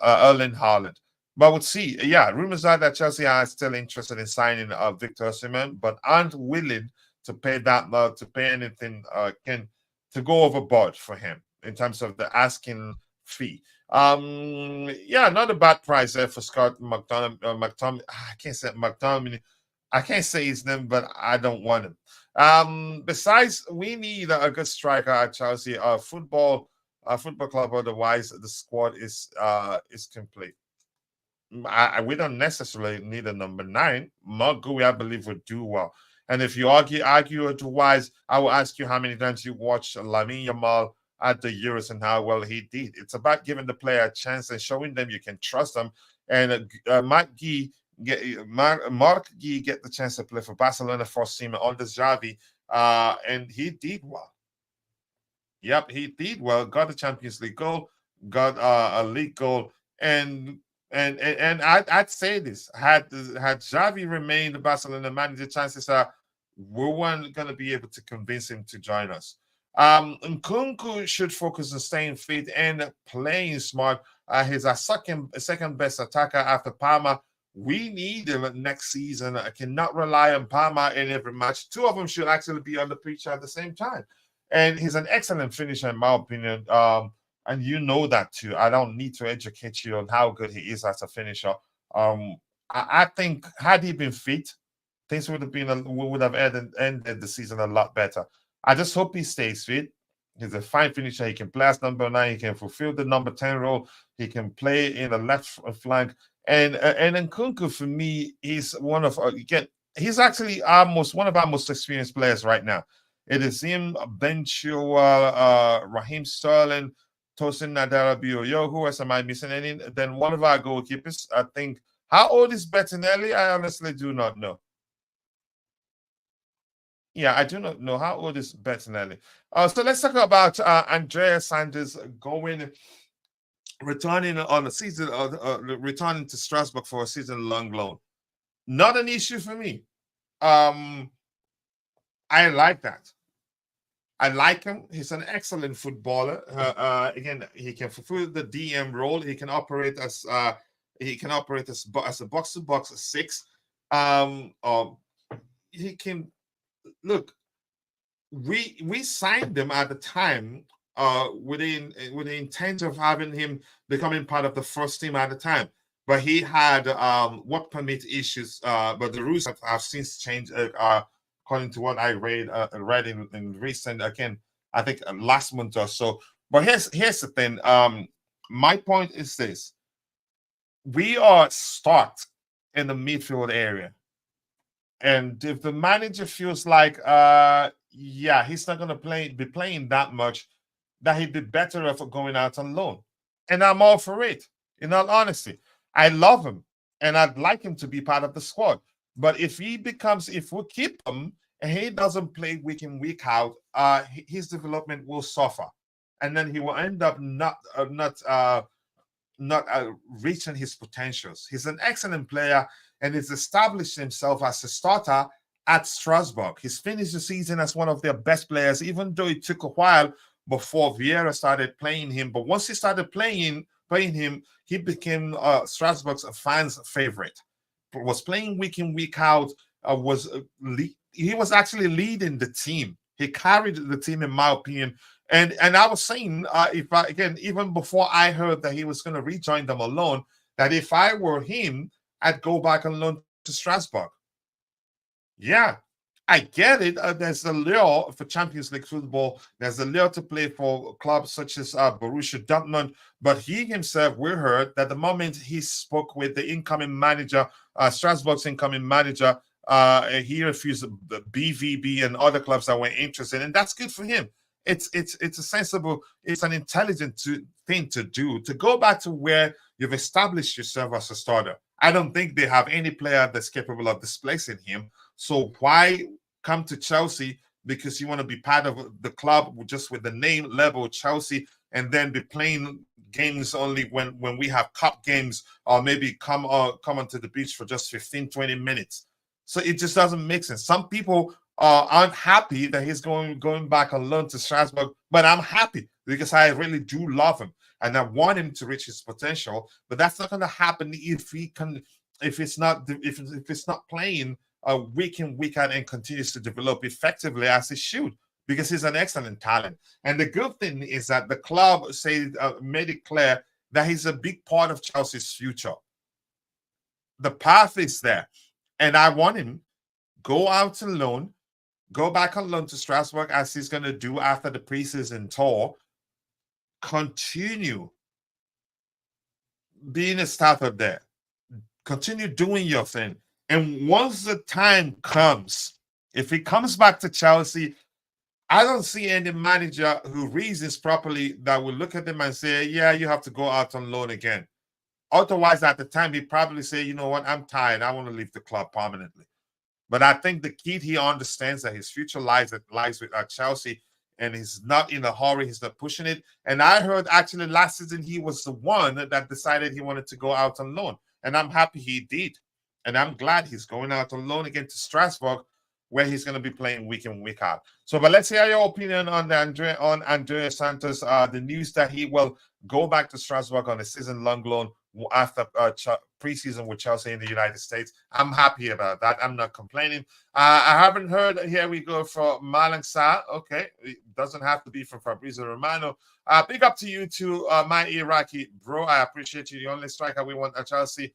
Erling Haaland? But we'll see. Yeah, rumors are that Chelsea are still interested in signing Victor Osimhen, but aren't willing to pay to pay anything to go overboard for him in terms of the asking fee. Yeah, not a bad price there for Scott I can't say McTominay. I can't say his name, but I don't want him. Besides, we need a good striker at Chelsea. Football club. Otherwise, the squad is complete. We don't necessarily need a number 9. Mark Gui, I believe, would do well. And if you argue otherwise, I will ask you how many times you watched Lamine Yamal at the Euros and how well he did. It's about giving the player a chance and showing them you can trust them. And Mark Gui get the chance to play for Barcelona first team under Xavi, and he did well. Yep, he did well. Got a Champions League goal, got a league goal, and I'd say this: had Xavi remained the Barcelona manager, chances are we weren't going to be able to convince him to join us. Nkunku should focus on staying fit and playing smart. He's our second best attacker after Palmer. We need him next season. I cannot rely on Palmer in every match. 2 of them should actually be on the pitch at the same time. And he's an excellent finisher, in my opinion. And you know that too. I don't need to educate you on how good he is as a finisher. I think had he been fit, things would have ended the season a lot better. I just hope he stays fit. He's a fine finisher. He can play as number 9. He can fulfill the number 10 role. He can play in the left flank. And Nkunku, for me, he's one of he's actually one of our most experienced players right now. It is him, Ben Chilwell, Raheem Sterling, Tosin Nadarabioyo. Who else am I missing? Any? Then one of our goalkeepers. I think. How old is Bettinelli? I honestly do not know. Yeah, I do not know how old is Bettinelli. So let's talk about Andrey Santos returning on a season, returning to Strasbourg for a season-long loan. Not an issue for me. I like that. I like him. He's an excellent footballer. Again, he can fulfill the DM role. He can operate as a box-to-box 6. He can look. We signed him at the time with the intent of having him becoming part of the first team at the time, but he had work permit issues. But the rules have since changed. According to what I read in recent, again, I think last month or so. But here's the thing. My point is this: we are stuck in the midfield area, and if the manager feels like, he's not going to be playing that much, that he'd be better off going out on loan, and I'm all for it. In all honesty, I love him, and I'd like him to be part of the squad. But if we keep him and he doesn't play week in, week out, his development will suffer. And then he will end up not reaching his potentials. He's an excellent player and he's established himself as a starter at Strasbourg. He's finished the season as one of their best players, even though it took a while before Vieira started playing him. But once he started playing him, he became Strasbourg's fans' favorite. Was playing week in, week out. He was actually leading the team. He carried the team, in my opinion. And I was saying, even before I heard that he was going to rejoin them alone, that if I were him, I'd go back on loan to Strasbourg. Yeah, I get it. There's a lure for Champions League football. There's a lure to play for clubs such as Borussia Dortmund. But he himself, we heard that the moment he spoke with the incoming manager, Strasbourg's incoming manager, he refused the BVB and other clubs that were interested, and that's good for him. It's an intelligent thing to do, to go back to where you've established yourself as a starter. I don't think they have any player that's capable of displacing him. So why come to Chelsea because you want to be part of the club just with the name level Chelsea, and then be playing games only when we have cup games, or maybe come onto the beach for just 15-20 minutes. So it just doesn't make sense. Some people aren't happy that he's going back on loan to Strasbourg, but I'm happy because I really do love him. and I want him to reach his potential. But that's not going to happen if it's not playing week in, week out, and continues to develop effectively as he should, because he's an excellent talent. And the good thing is that the club made it clear that he's a big part of Chelsea's future. The path is there, and I want him go out on loan, go back on loan to Strasbourg, as he's going to do after the preseason tour. Continue being a starter there. Continue doing your thing. And once the time comes, if he comes back to Chelsea, I don't see any manager who reasons properly that will look at him and say, yeah, you have to go out on loan again. Otherwise, at the time, he'd probably say, you know what, I'm tired. I want to leave the club permanently. But I think the key, he understands that his future lies with Chelsea, and he's not in a hurry. He's not pushing it. And I heard actually last season he was the one that decided he wanted to go out on loan. And I'm happy he did. And I'm glad he's going out on loan again to Strasbourg, where he's going to be playing week in, week out. So, but let's hear your opinion on Andrey Santos. The news that he will go back to Strasbourg on a season-long loan after preseason with Chelsea in the United States. I'm happy about that. I'm not complaining. I haven't heard. Here we go for Marcin Bułka. Okay, it doesn't have to be from Fabrizio Romano. Big up to you too, my Iraqi bro. I appreciate you. The only striker we want at Chelsea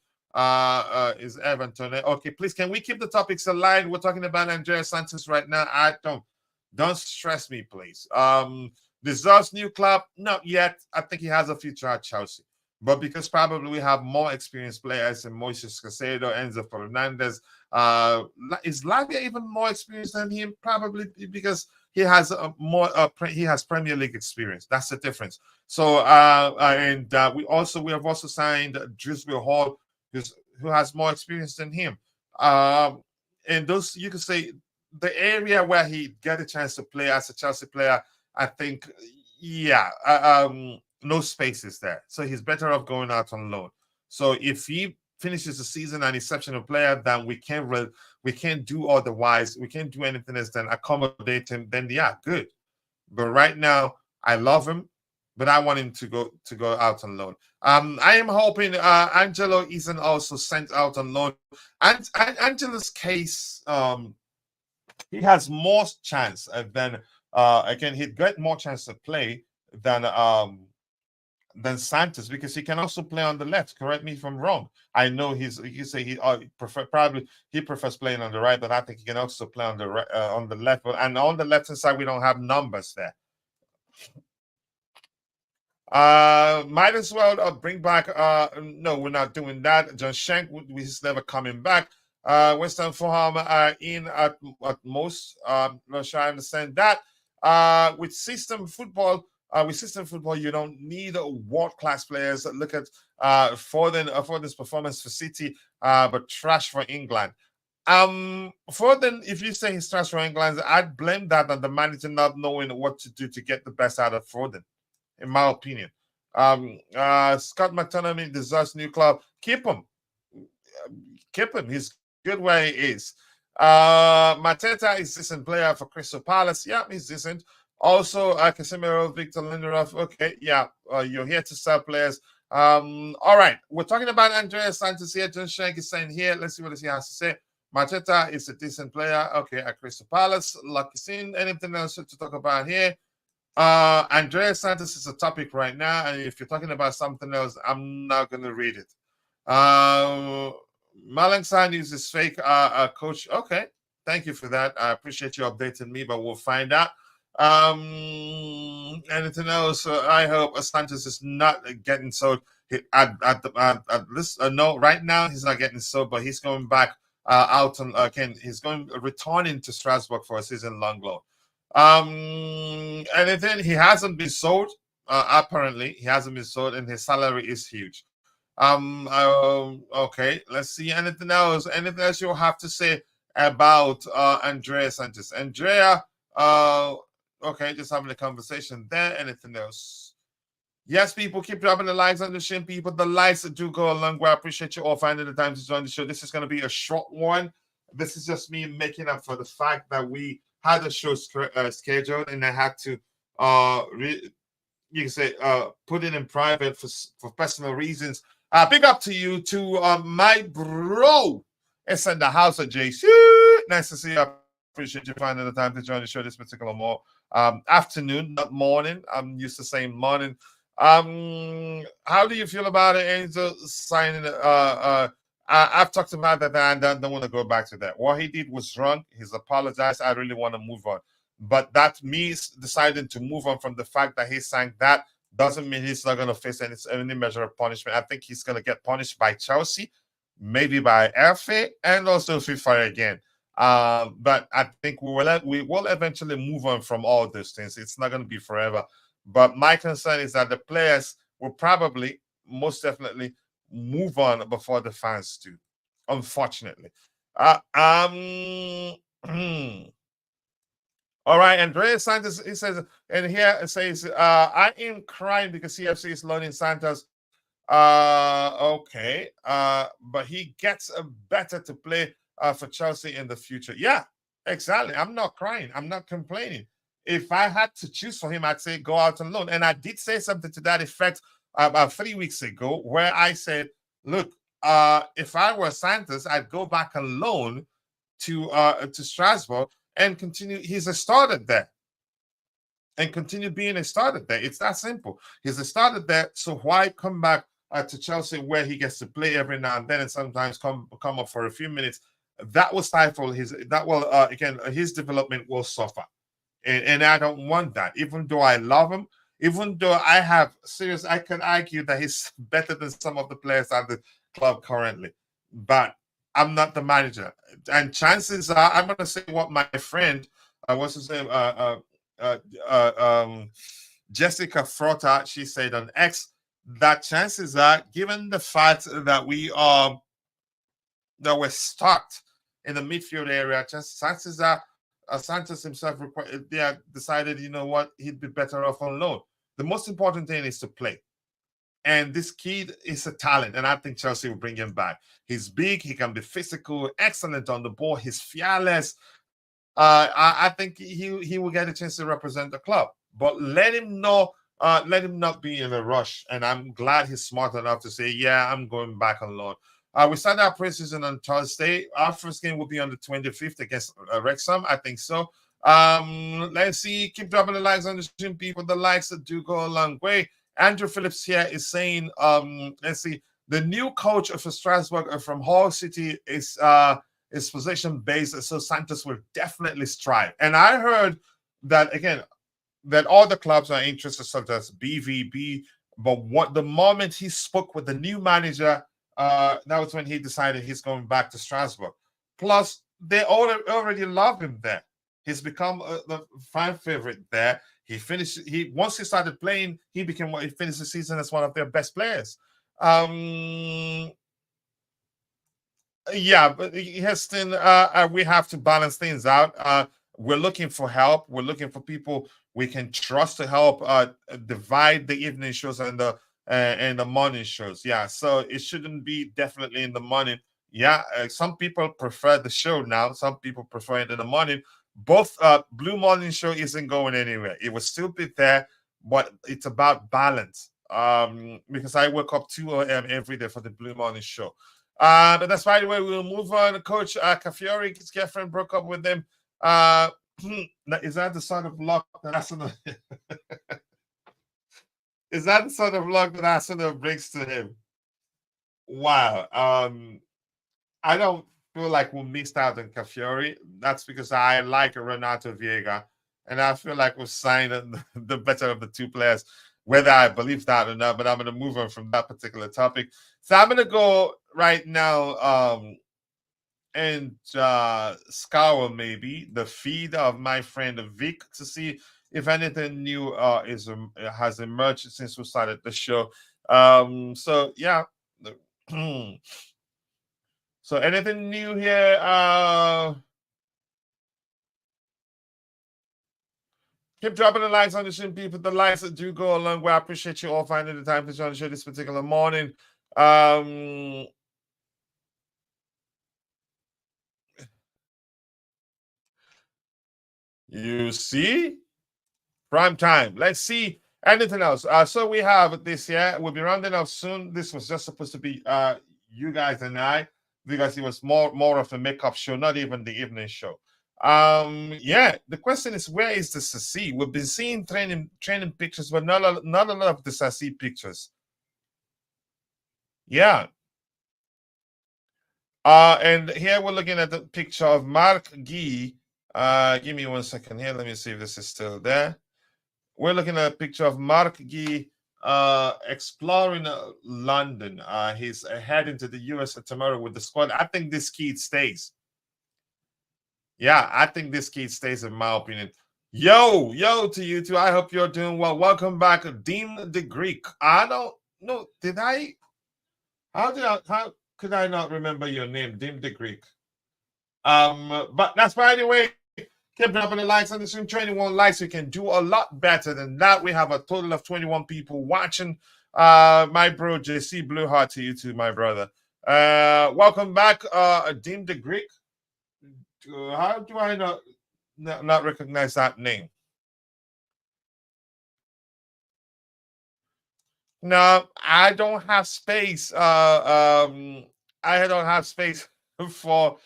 is Everton. Okay, please, can we keep the topics aligned? We're talking about Andrey Santos right now. Don't stress me, please. Deserves new club? Not yet. I think he has a future at Chelsea. But because probably we have more experienced players in Moises Caicedo, Enzo Fernandez, is Lavia even more experienced than him? Probably because he has he has Premier League experience. That's the difference. So we have also signed Driscoll Hall, who has more experience than him. And those, you could say, the area where he get a chance to play as a Chelsea player, I think, no space is there. So he's better off going out on loan. So if he finishes the season an exceptional player, then we can't do otherwise. We can't do anything else than accommodate him. Then good. But right now, I love him, but I want him to go out on loan. I am hoping Angelo isn't also sent out on loan. And Angelo's case, he has more chance than again, he'd get more chance to play than Santos, because he can also play on the left. Correct me if I'm wrong. I know he prefers playing on the right, but I think he can also play on the right, on the left. And on the left hand side, we don't have numbers there. Might as well bring back. No, we're not doing that. John Shank, he's never coming back. West Ham Fulham in at most. Not sure I understand that. With system football, you don't need world-class players. Look at Foden's performance for City, but trash for England. Foden, if you say he's trash for England, I'd blame that on the manager not knowing what to do to get the best out of Foden, in my opinion. Scott McTominay deserves new club. Keep him. He's good where he is. Mateta is decent player for Crystal Palace. Yeah, he's decent. Also, Casemiro, Victor Lindelof. Okay, yeah, you're here to sell players. All right, we're talking about Andrey Santos here. John Shank is saying here. Let's see what he has to say. Mateta is a decent player. Okay, at Crystal Palace. Lucky scene. Anything else to talk about here? Andrey Santos is a topic right now, and if you're talking about something else, I'm not going to read it. Malang uses fake coach. Okay, thank you for that. I appreciate you updating me, but we'll find out. Anything else? I hope Santos is not getting sold. At this, no, right now he's not getting sold, but he's going back out on again. He's returning to Strasbourg for a season-long loan. Anything? He hasn't been sold. Apparently, he hasn't been sold, and his salary is huge. Okay, let's see. Anything else? Anything else you'll have to say about Andrey Santos? Andrea, okay, just having a conversation there. Anything else? Yes, people, keep dropping the likes on the stream, people. The likes do go a long way. I appreciate you all finding the time to join the show. This is going to be a short one. This is just me making up for the fact that we had a show scheduled, and I had to you can say put it in private for personal reasons. Big up to you, to my bro. It's in the house of JC. Nice to see you. I appreciate you finding the time to join the show this particular afternoon, not morning. I'm used to saying morning. How do you feel about it, Angel signing? I've talked about that, and I don't want to go back to that. What he did was wrong. He's apologized. I really want to move on. But that me deciding to move on from the fact that he signed that doesn't mean he's not going to face any measure of punishment. I think he's going to get punished by Chelsea, maybe by FA, and also FIFA again. But I think we will eventually move on from all those things. It's not going to be forever. But my concern is that the players will probably, most definitely, move on before the fans do, unfortunately. All right, Andrey Santos, he says, and here it says, I am crying because CFC is loaning Santos. Okay. But he gets better to play for Chelsea in the future. Yeah, exactly. I'm not crying. I'm not complaining. If I had to choose for him, I'd say go out on loan. And I did say something to that effect about 3 weeks ago, where I said, look, if I were Santos, I'd go back on loan to Strasbourg and continue. He's a starter there. And continue being a starter there. It's that simple. He's a starter there, so why come back to Chelsea where he gets to play every now and then and sometimes come up for a few minutes? That will stifle his development will suffer. And I don't want that. Even though I love him, even though I can argue that he's better than some of the players at the club currently. But I'm not the manager. And chances are, I'm going to say what my friend, what's his name, Jessica Frotta, she said on X, that chances are, given the fact that we're stuck in the midfield area, chances are Santos himself decided, you know what, he'd be better off on loan. The most important thing is to play. And this kid is a talent, and I think Chelsea will bring him back. He's big, he can be physical, excellent on the ball, he's fearless. I think he will get a chance to represent the club, but let him not be in a rush. And I'm glad he's smart enough to say, yeah, I'm going back on loan. We start our preseason on Thursday. Our first game will be on the 25th against Wrexham, I think so. Let's see. Keep dropping the likes on the stream, people. The likes that do go a long way. Andrew Phillips here is saying, let's see. The new coach of Strasbourg from Hull City is possession based, so Santos will definitely strive. And I heard that again, that all the clubs are interested, such as BVB. But the moment he spoke with the new manager, that was when he decided he's going back to Strasbourg. Plus, they already love him there. He's become the fan favorite there. Once he started playing, he finished the season as one of their best players. Yeah, but Heston, we have to balance things out. We're looking for help. We're looking for people we can trust to help divide the evening shows and the morning shows. Yeah, so it shouldn't be definitely in the morning. Yeah, some people prefer the show now. Some people prefer it in the morning. Both Blue Morning Show isn't going anywhere. It will still be there, but it's about balance. Because I wake up 2 a.m. every day for the Blue Morning Show. But that's by the way, we'll move on. Coach Cafiori, his girlfriend broke up with him. Is that the sort of luck that Arsenal is that the sort of luck that Arsenal brings to him? Wow. I don't feel like we missed out on Cafiori. That's because I like Renato Viega, and I feel like we've signed the better of the two players, whether I believe that or not. But I'm going to move on from that particular topic. So I'm going to go right now and scour maybe the feed of my friend Vic to see if anything new has emerged since we started the show. So yeah. So anything new here? Keep dropping the likes on the stream, people. The likes that do go a long way. I appreciate you all finding the time to join the show this particular morning. You see? Prime time. Let's see Anything else? So we have this here. We'll be rounding up soon. This was just supposed to be you guys and I, because it was more of a makeup show, not even the evening show. Yeah, the question is, where is the Sassi? We've been seeing training pictures, but not a lot of the Sassi pictures. Yeah. And here we're looking at the picture of Marc Guy. Give me 1 second here. Let me see if this is still there. We're looking at a picture of Marc Guy exploring London. He's heading to the US tomorrow with the squad. I think this kid stays. Yeah, I think this kid stays, in my opinion. Yo to you two. I hope you're doing well. Welcome back, Dean the Greek. I don't know. How could I not remember your name, Dean the Greek? But that's fine anyway. Keep dropping the likes on the stream. 21 likes. We can do a lot better than that. We have a total of 21 people watching. My bro JC, blue heart to you too, my brother. Welcome back, Dean the Greek. How do I not recognize that name? No, I don't have space. I don't have space for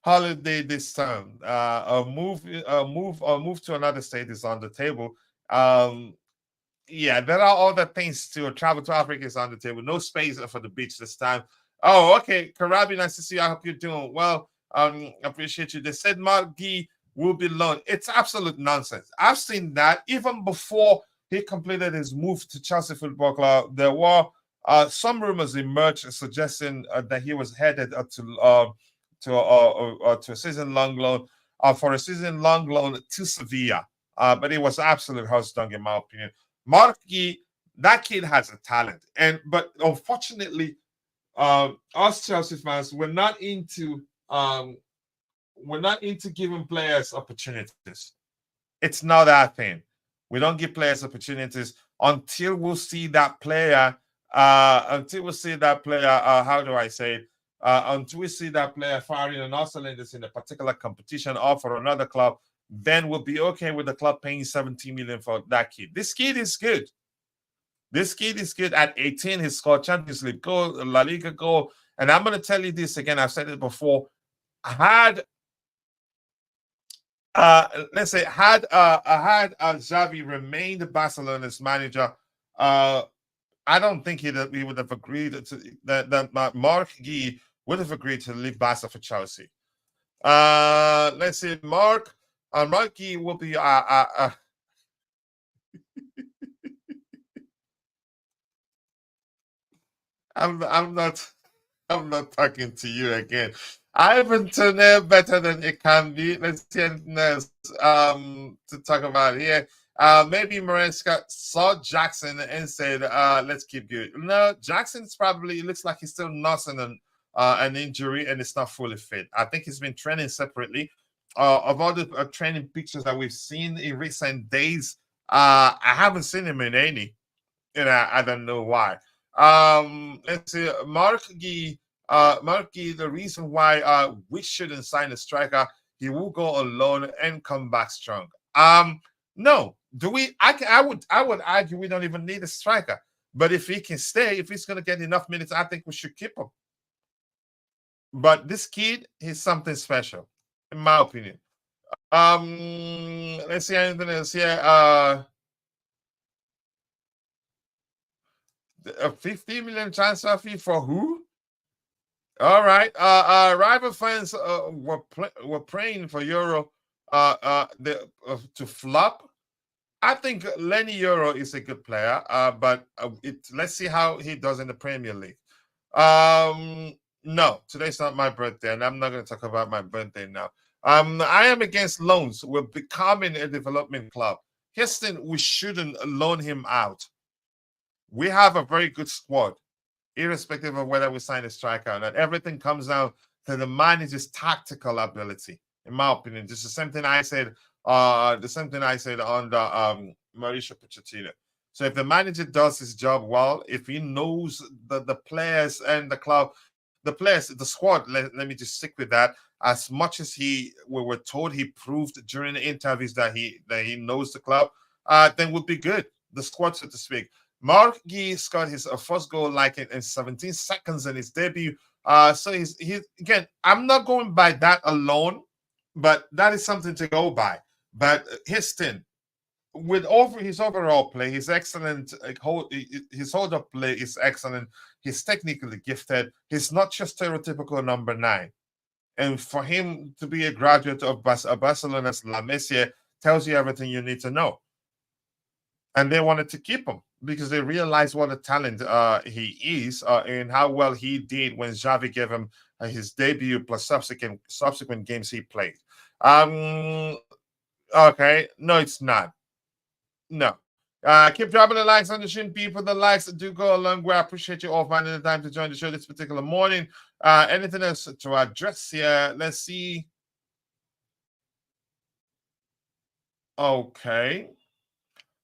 holiday this time. A move to another state is on the table. Yeah, there are other things to travel to Africa is on the table. No space for the beach this time. Oh, okay. Karabi, nice to see you. I hope you're doing well. Appreciate you. They said Marc Guy will be loaned. It's absolute nonsense. I've seen that even before he completed his move to Chelsea Football Club. There were some rumors emerged suggesting that he was headed to a season-long loan, for a season-long loan to Sevilla. But it was absolute house dunk, in my opinion. Marc Guy, that kid has a talent, but unfortunately, us Chelsea fans, we're not into giving players opportunities. It's not that thing. We don't give players opportunities until we see that player. How do I say it? Until we see that player firing on all cylinders in a particular competition or for another club, then we'll be okay with the club paying 17 million for that kid. This kid is good. This kid is good. At 18, he scored Champions League goal, La Liga goal. And I'm going to tell you this again. I've said it before. Had Xavi remained Barcelona's manager, I don't think he would have agreed to that Marc Guy would have agreed to leave Barca for Chelsea. Let's see, Marc Guy will be I'm not talking to you again. Ivan Turner better than it can be. Let's see anything else to talk about here. Maybe Maresca saw Jackson and said, let's keep good. No, Jackson's probably, it looks like he's still nursing an injury and it's not fully fit. I think he's been training separately. Of all the training pictures that we've seen in recent days, I haven't seen him in any. I don't know why. Let's see, Marc Guy, the reason why we shouldn't sign a striker, he will go alone and come back strong. No, do we? I would argue we don't even need a striker. But if he can stay, if he's going to get enough minutes, I think we should keep him. But this kid, he's something special, in my opinion. Let's see anything else here. A 15 million transfer fee for who? All right. Rival fans were praying for Euro to flop. I think Lenny Euro is a good player, but let's see how he does in the Premier League. No, today's not my birthday, and I'm not going to talk about my birthday now. I am against loans. We're becoming a development club. Houston, we shouldn't loan him out. We have a very good squad, irrespective of whether we sign a striker or not. Everything comes down to the manager's tactical ability, in my opinion. This is the same thing I said. The same thing I said under Mauricio Pochettino. So if the manager does his job well, if he knows the players and the club, the squad, let me just stick with that. As much as we were told he proved during the interviews that he knows the club, then we'll be good. the squad, so to speak. Mark Gee scored his first goal like in 17 seconds in his debut. So he's again, I'm not going by that alone, but that is something to go by. But his thing, with his overall play, he's excellent. His hold-up play is excellent. He's technically gifted. He's not just stereotypical number 9. And for him to be a graduate of Barcelona's La Masia tells you everything you need to know. And they wanted to keep him because they realized what a talent he is and how well he did when Xavi gave him his debut plus subsequent games he played. Okay, no, it's not. No. Keep dropping the likes on the stream, people. The likes do go a long way. I appreciate you all finding the time to join the show this particular morning. Anything else to address here? Let's see. Okay.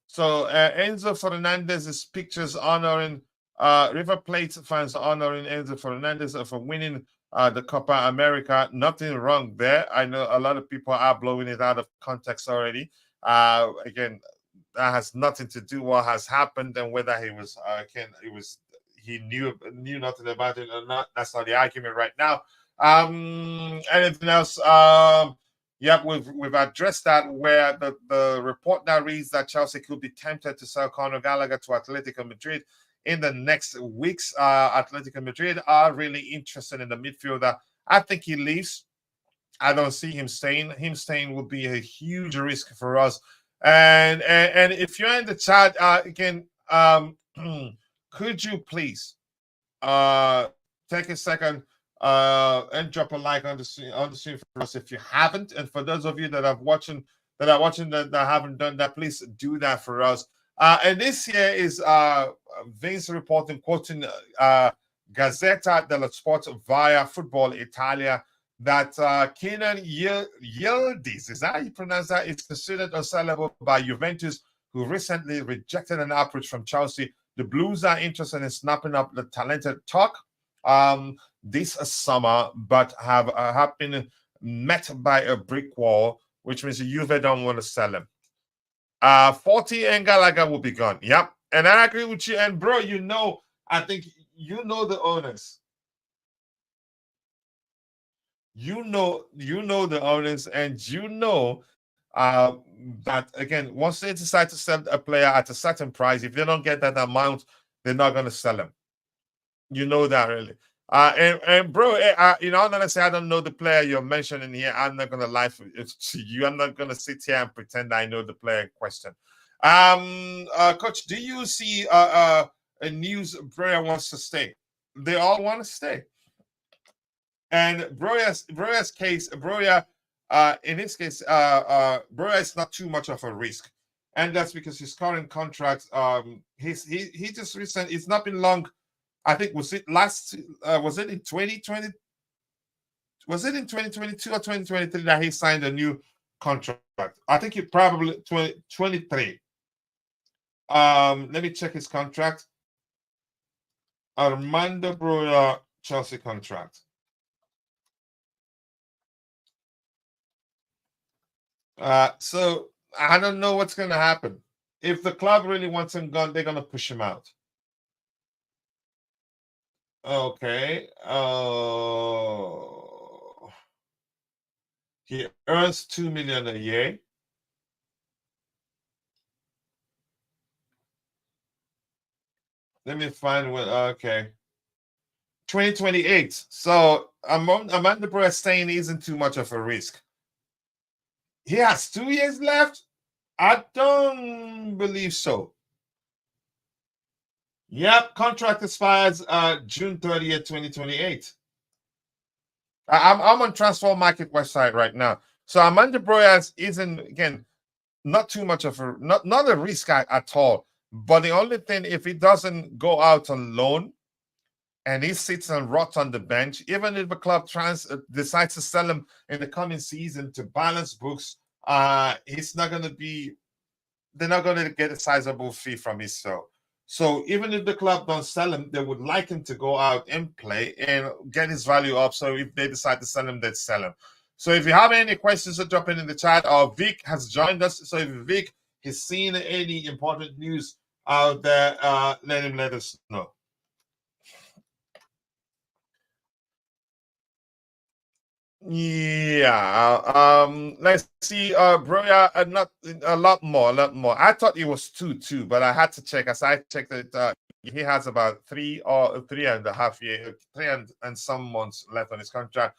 So Enzo Fernandez's pictures honoring River Plate fans honoring Enzo Fernandez for winning the Copa America. Nothing wrong there. I know a lot of people are blowing it out of context already. Again, that has nothing to do what has happened and whether he knew nothing about it or not. That's not the argument right now. Anything else? Yep, we've addressed that, where the report now reads that Chelsea could be tempted to sell Conor Gallagher to Atletico Madrid in the next weeks. Atletico Madrid are really interested in the midfielder. I think he leaves. I don't see him staying. Him staying would be a huge risk for us. And if you're in the chat again, could you please take a second and drop a like on the stream for us if you haven't, and for those of you that are watching that haven't done that, please do that for us. And this here is Vince reporting, quoting Gazzetta dello Sport via Football Italia, that Kenan Yildiz, is that how you pronounce that, is considered unsellable by Juventus, who recently rejected an approach from Chelsea. The Blues are interested in snapping up the talented talk this summer, but have been met by a brick wall, which means the Juve don't want to sell him. 40 and Gallagher will be gone. Yep. And I agree with you. And bro, I think you know the owners. You know the owners, and that again, once they decide to sell a player at a certain price, if they don't get that amount, they're not going to sell him. You know that, really. And bro, I'm gonna say I don't know the player you're mentioning here. I'm not gonna lie to you. I'm not gonna sit here and pretend I know the player in question. Coach, do you see a news Broya wants to stay? They all want to stay. And Broya's case, in his case, Broya is not too much of a risk, and that's because his current contract, he just recently, it's not been long. I think was it in 2020? Was it in 2022 or 2023 that he signed a new contract? I think it probably 2023. Let me check his contract. Armando Broya Chelsea contract. So I don't know what's going to happen. If the club really wants him gone, they're going to push him out. Okay. He earns $2 million a year. Let me find what. Okay. 2028. So Armando Broya staying isn't too much of a risk. He has 2 years left? I don't believe so. Yep, contract expires June 30th, 2028. I'm on Transfer Market website right now. So Armando Broya isn't, again, not too much of a, not a risk at all. But the only thing, if he doesn't go out on loan and he sits and rots on the bench, even if the club decides to sell him in the coming season to balance books, he's not going to be, they're not going to get a sizable fee from his sale. So even if the club don't sell him, they would like him to go out and play and get his value up. So if they decide to sell him, they'd sell him. So if you have any questions, drop it in the chat. Vic has joined us. So if Vic, he's seen any important news out there, let us know. Yeah. Let's see. Bro, yeah, not a lot more. I thought it was 2-2, but I had to check. As I checked it, he has about 3.5 years, and some months left on his contract.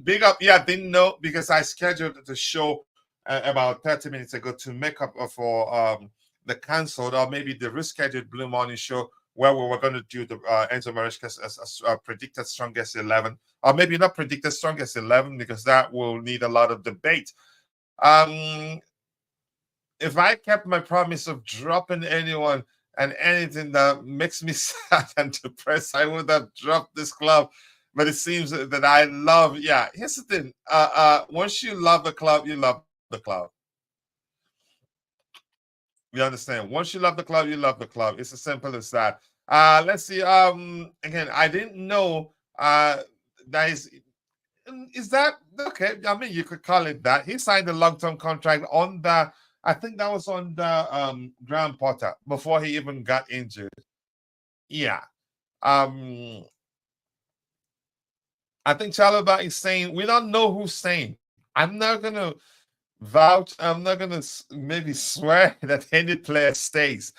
Big up. Yeah, didn't know because I scheduled the show about 30 minutes ago to make up for the cancelled or maybe the rescheduled Blue Morning show where we were going to do the Enzo Maresca's as predicted strongest 11, or maybe not predicted strongest 11 because that will need a lot of debate. If I kept my promise of dropping anyone and anything that makes me sad and depressed, I would have dropped this club. But it seems that I love. Yeah, here's the thing. Once you love the club, you love the club. You understand? Once you love the club, you love the club. It's as simple as that. Let's see. Again, I didn't know. That is that okay? I mean, you could call it that. He signed a long-term contract on the. I think that was on the Graham Potter before he even got injured. Yeah. I think Chalobah is saying we don't know who's saying. I'm not gonna vouch. I'm not gonna maybe swear that any player stays.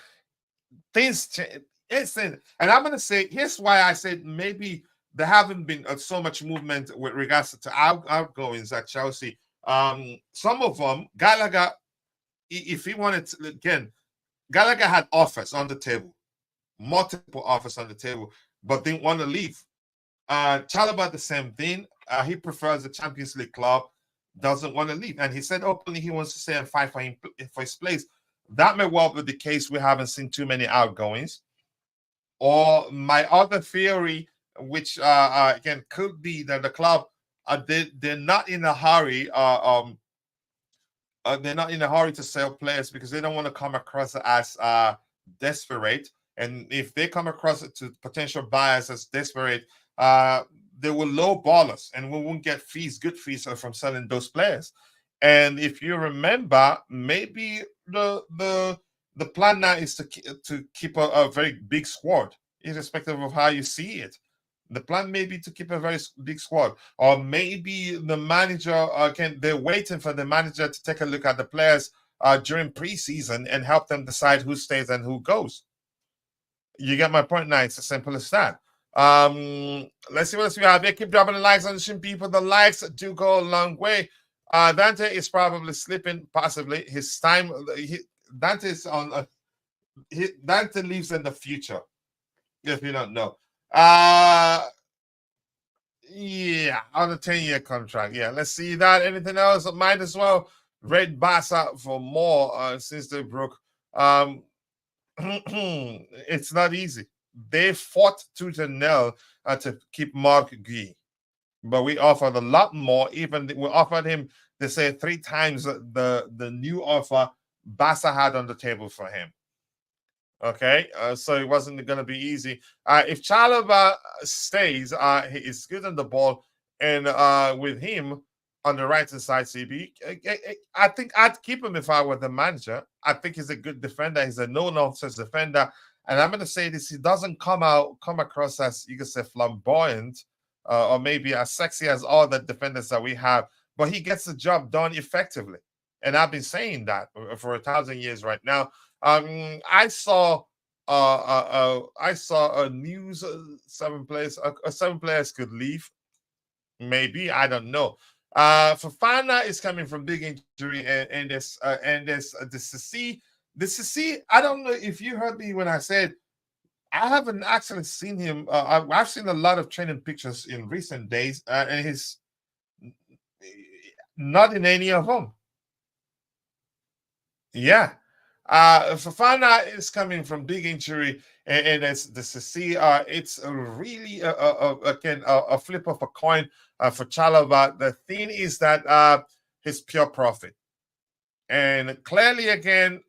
Things change. And I'm gonna say here's why I said maybe there haven't been so much movement with regards to outgoings at Chelsea. Some of them, Gallagher, if he wanted to, again, Gallagher had offers on the table, multiple offers on the table, but didn't want to leave. Chalobah, the same thing. He prefers the Champions League club, doesn't want to leave. And he said openly he wants to stay and fight for his place. That may well be the case. We haven't seen too many outgoings. Or my other theory, which again could be that the club they're not in a hurry. They're not in a hurry to sell players because they don't want to come across as desperate. And if they come across to potential buyers as desperate, they will lowball us, and we won't get good fees from selling those players. And if you remember, maybe the plan now is to keep a very big squad, irrespective of how you see it. The plan may be to keep a very big squad, or maybe the manager they're waiting for the manager to take a look at the players during preseason and help them decide who stays and who goes. You get my point now. It's as simple as that. Let's see what else we have here. Keep dropping the likes on the stream, people. The likes do go a long way. Dante is probably slipping, possibly. His time, Dante's on. Dante lives in the future, if you don't know. Yeah, on a 10-year contract. Yeah, let's see that. Anything else? Might as well rate Barca for more since they broke. It's not easy. They fought tooth and nail to keep Marc Guy, but we offered a lot more. Even we offered him, they say, 3 times the new offer Barca had on the table for him. Okay, so it wasn't going to be easy. If Chalobah stays, he is good on the ball, and with him on the right side, CB, I think I'd keep him if I were the manager. I think he's a good defender. He's a no-nonsense defender. And I'm going to say this, he doesn't come across as, you could say, flamboyant or maybe as sexy as all the defenders that we have, but he gets the job done effectively. And I've been saying that for 1,000 years right now. I saw a news 7 players could leave. Maybe, I don't know. Fofana is coming from big injury, and there's the Sissi. The Sissi, I don't know if you heard me when I said I haven't actually seen him. I've seen a lot of training pictures in recent days, and he's not in any of them. Yeah. Fofana is coming from big injury, and it's the Sissi. It's really a flip of a coin for Chalobah. The thing is that his pure profit, and clearly again,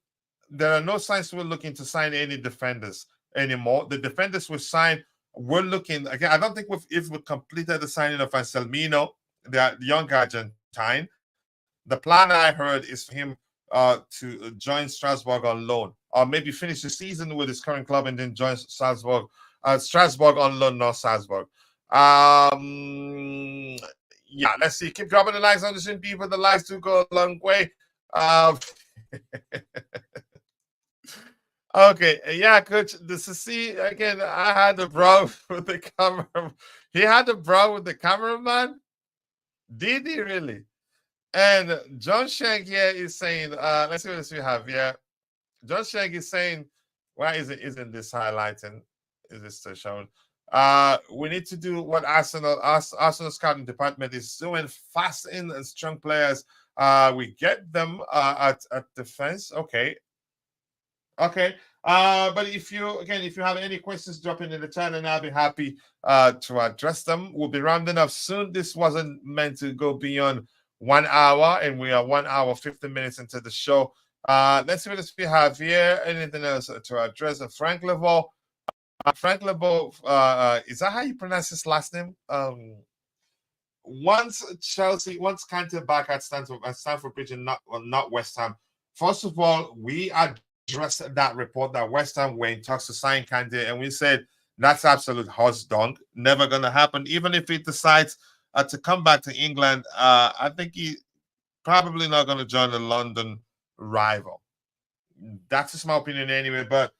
there are no signs we're looking to sign any defenders anymore. The defenders we signed, we're looking again. I don't think if we completed the signing of Anselmino, the young Argentine. The plan I heard is for him to join Strasbourg on loan, or maybe finish the season with his current club and then join Strasbourg on loan, not Strasbourg. Yeah, let's see. Keep dropping the likes on the stream, people. The likes do go a long way. Okay, yeah, coach. This is see again. I had the bro with the camera. He had the bro with the cameraman. Did he really? And John Shank here is saying, let's see what else we have here. John Shank is saying, why isn't this highlighting? Is this still showing? We need to do what Arsenal scouting department is doing, fast in and strong players. We get them at defense. Okay. But if you have any questions, drop in the chat and I'll be happy to address them. We'll be rounding up soon. This wasn't meant to go beyond 1 hour, and we are 1 hour 15 minutes into the show. Let's see what else we have here. Anything else to address? Frank Leveau. Frank Leveau, is that how you pronounce his last name? Once Kante back at Stamford Bridge and not West Ham. First of all, we addressed that report that West Ham were in talks to sign Kante, and we said that's absolute horse dunk. Never going to happen. Even if he decides to come back to England, I think he probably not going to join the London rival. That's just my opinion anyway. But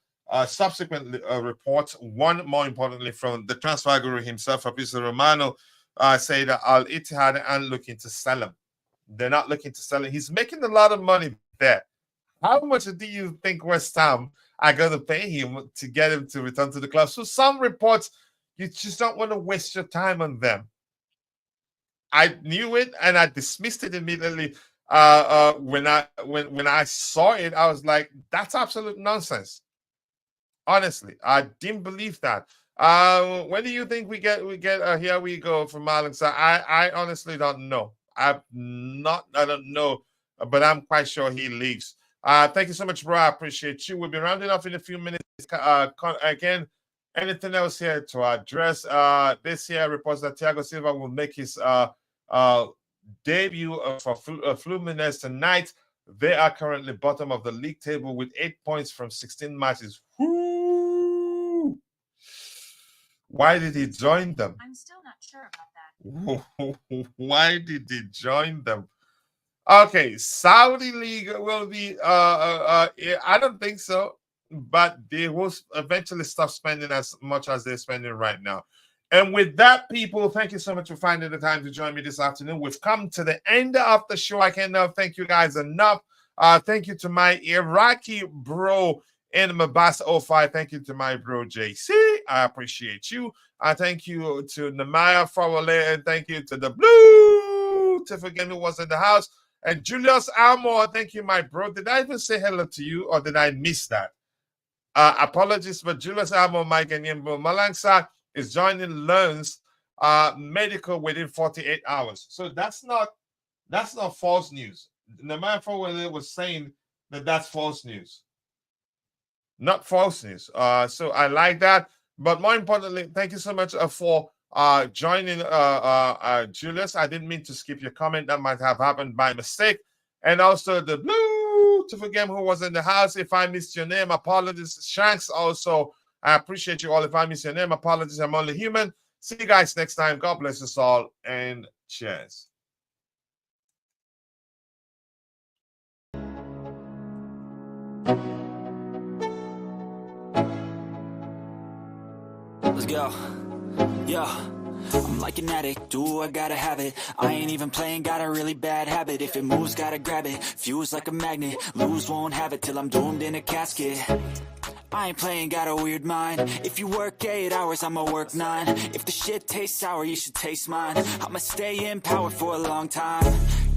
subsequent reports, one more importantly from the transfer guru himself, Fabrizio Romano, say that Al Ittihad aren't looking to sell him. They're not looking to sell him. He's making a lot of money there. How much do you think West Ham are going to pay him to get him to return to the club? So some reports, you just don't want to waste your time on them. I knew it and I dismissed it immediately. When I saw it, I was like, that's absolute nonsense. Honestly, I didn't believe that. When do you think we get here we go from Marlon? So I honestly don't know. I don't know, but I'm quite sure he leaves. Thank you so much, bro. I appreciate you. We'll be rounding off in a few minutes. Again, anything else here to address? This year reports that Thiago Silva will make his debut for Fluminense tonight. They are currently bottom of the league table with 8 points from 16 matches. Woo! Why did he join them? I'm still not sure about that. Why did he join them? Okay, Saudi League will be, I don't think so, but they will eventually stop spending as much as they're spending right now. And with that, people, thank you so much for finding the time to join me this afternoon. We've come to the end of the show. I cannot thank you guys enough. Thank you to my Iraqi bro in Mabas 05. Thank you to my bro JC. I appreciate you. Thank you to Namaya Fawale, and thank you to the Blue to forget who was in the house. And Julius Almore, thank you, my bro. Did I even say hello to you, or did I miss that? Apologies, but Julius Almore, Mike and Yimbo Malangsa is joining Learns medical within 48 hours. So that's not false news. Namaya Fawale was saying that that's false news. Not false news. So I like that. But more importantly, thank you so much for joining Julius. I didn't mean to skip your comment. That might have happened by mistake. And also the Blue to forget who was in the house. If I missed your name, apologies. Shanks also, I appreciate you all. If I missed your name, apologies. I'm only human. See you guys next time. God bless us all and cheers. Let's go. Yeah, I'm like an addict, do I gotta have it. I ain't even playing, got a really bad habit. If it moves, gotta grab it, fuse like a magnet. Lose, won't have it till I'm doomed in a casket. I ain't playing, got a weird mind. If you work 8 hours, I'ma work 9. If the shit tastes sour, you should taste mine. I'ma stay in power for a long time.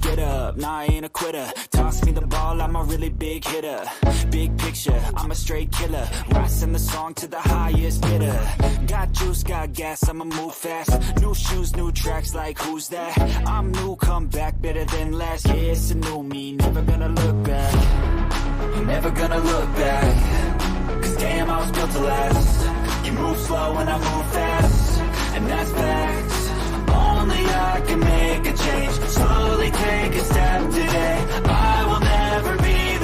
Get up, nah, I ain't a quitter. Toss me the ball, I'm a really big hitter. Big picture, I'm a straight killer. Rising the song to the highest bidder. Got juice, got gas, I'ma move fast. New shoes, new tracks, like who's that? I'm new, come back, better than last. Yeah, it's a new me, never gonna look back. Never gonna look back. Cause damn, I was built to last. You move slow and I move fast, and that's facts. Only I can make a change. Slowly take a step today. I will never be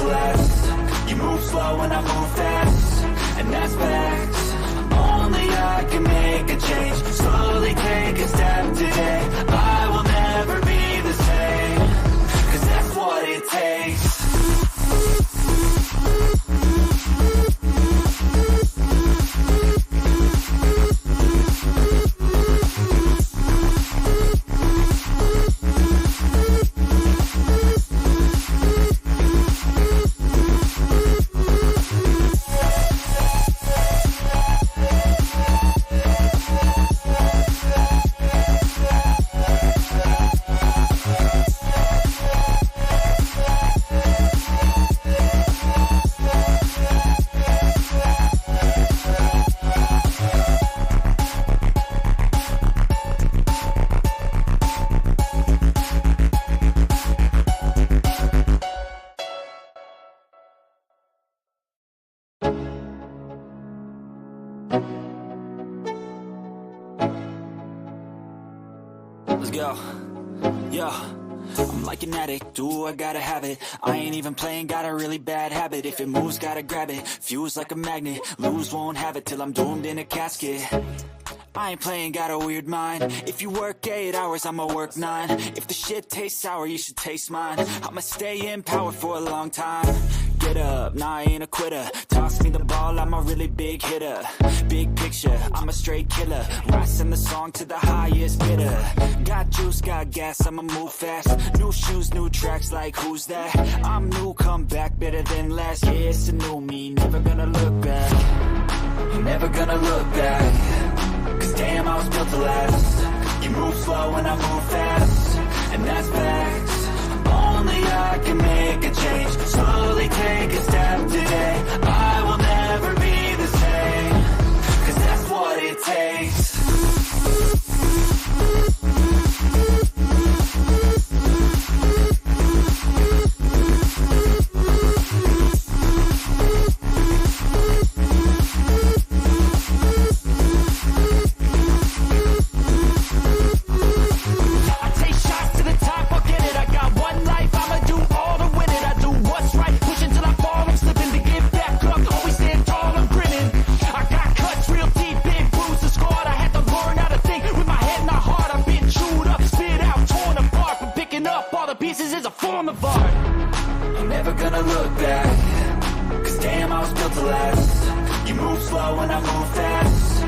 last. You move slow and I move fast, and that's facts. Only I can make a change. Slowly take a step today. I will never be the same, 'cause that's what it takes. Let's go. Yo, I'm like an addict, ooh, I gotta have it. I ain't even playing, got a really bad habit. If it moves, gotta grab it. Fuse like a magnet, lose, won't have it till I'm doomed in a casket. I ain't playing, got a weird mind. If you work 8 hours, I'ma work 9. If the shit tastes sour, you should taste mine. I'ma stay in power for a long time. Get up, nah, I ain't a quitter. Toss me the ball, I'm a really big hitter. Big picture, I'm a straight killer. Rising the song to the highest bidder. Got juice, got gas, I'ma move fast. New shoes, new tracks, like who's that? I'm new, come back, better than last. Yeah, it's a new me, never gonna look back. Never gonna look back. 'Cause damn, I was built to last. You move slow and I move fast, and that's facts. Only I can make a change. Slowly take a step today. I will never be the same, 'cause that's what it takes. I'm never gonna look back, 'cause damn, I was built to last. You move slow and I move fast,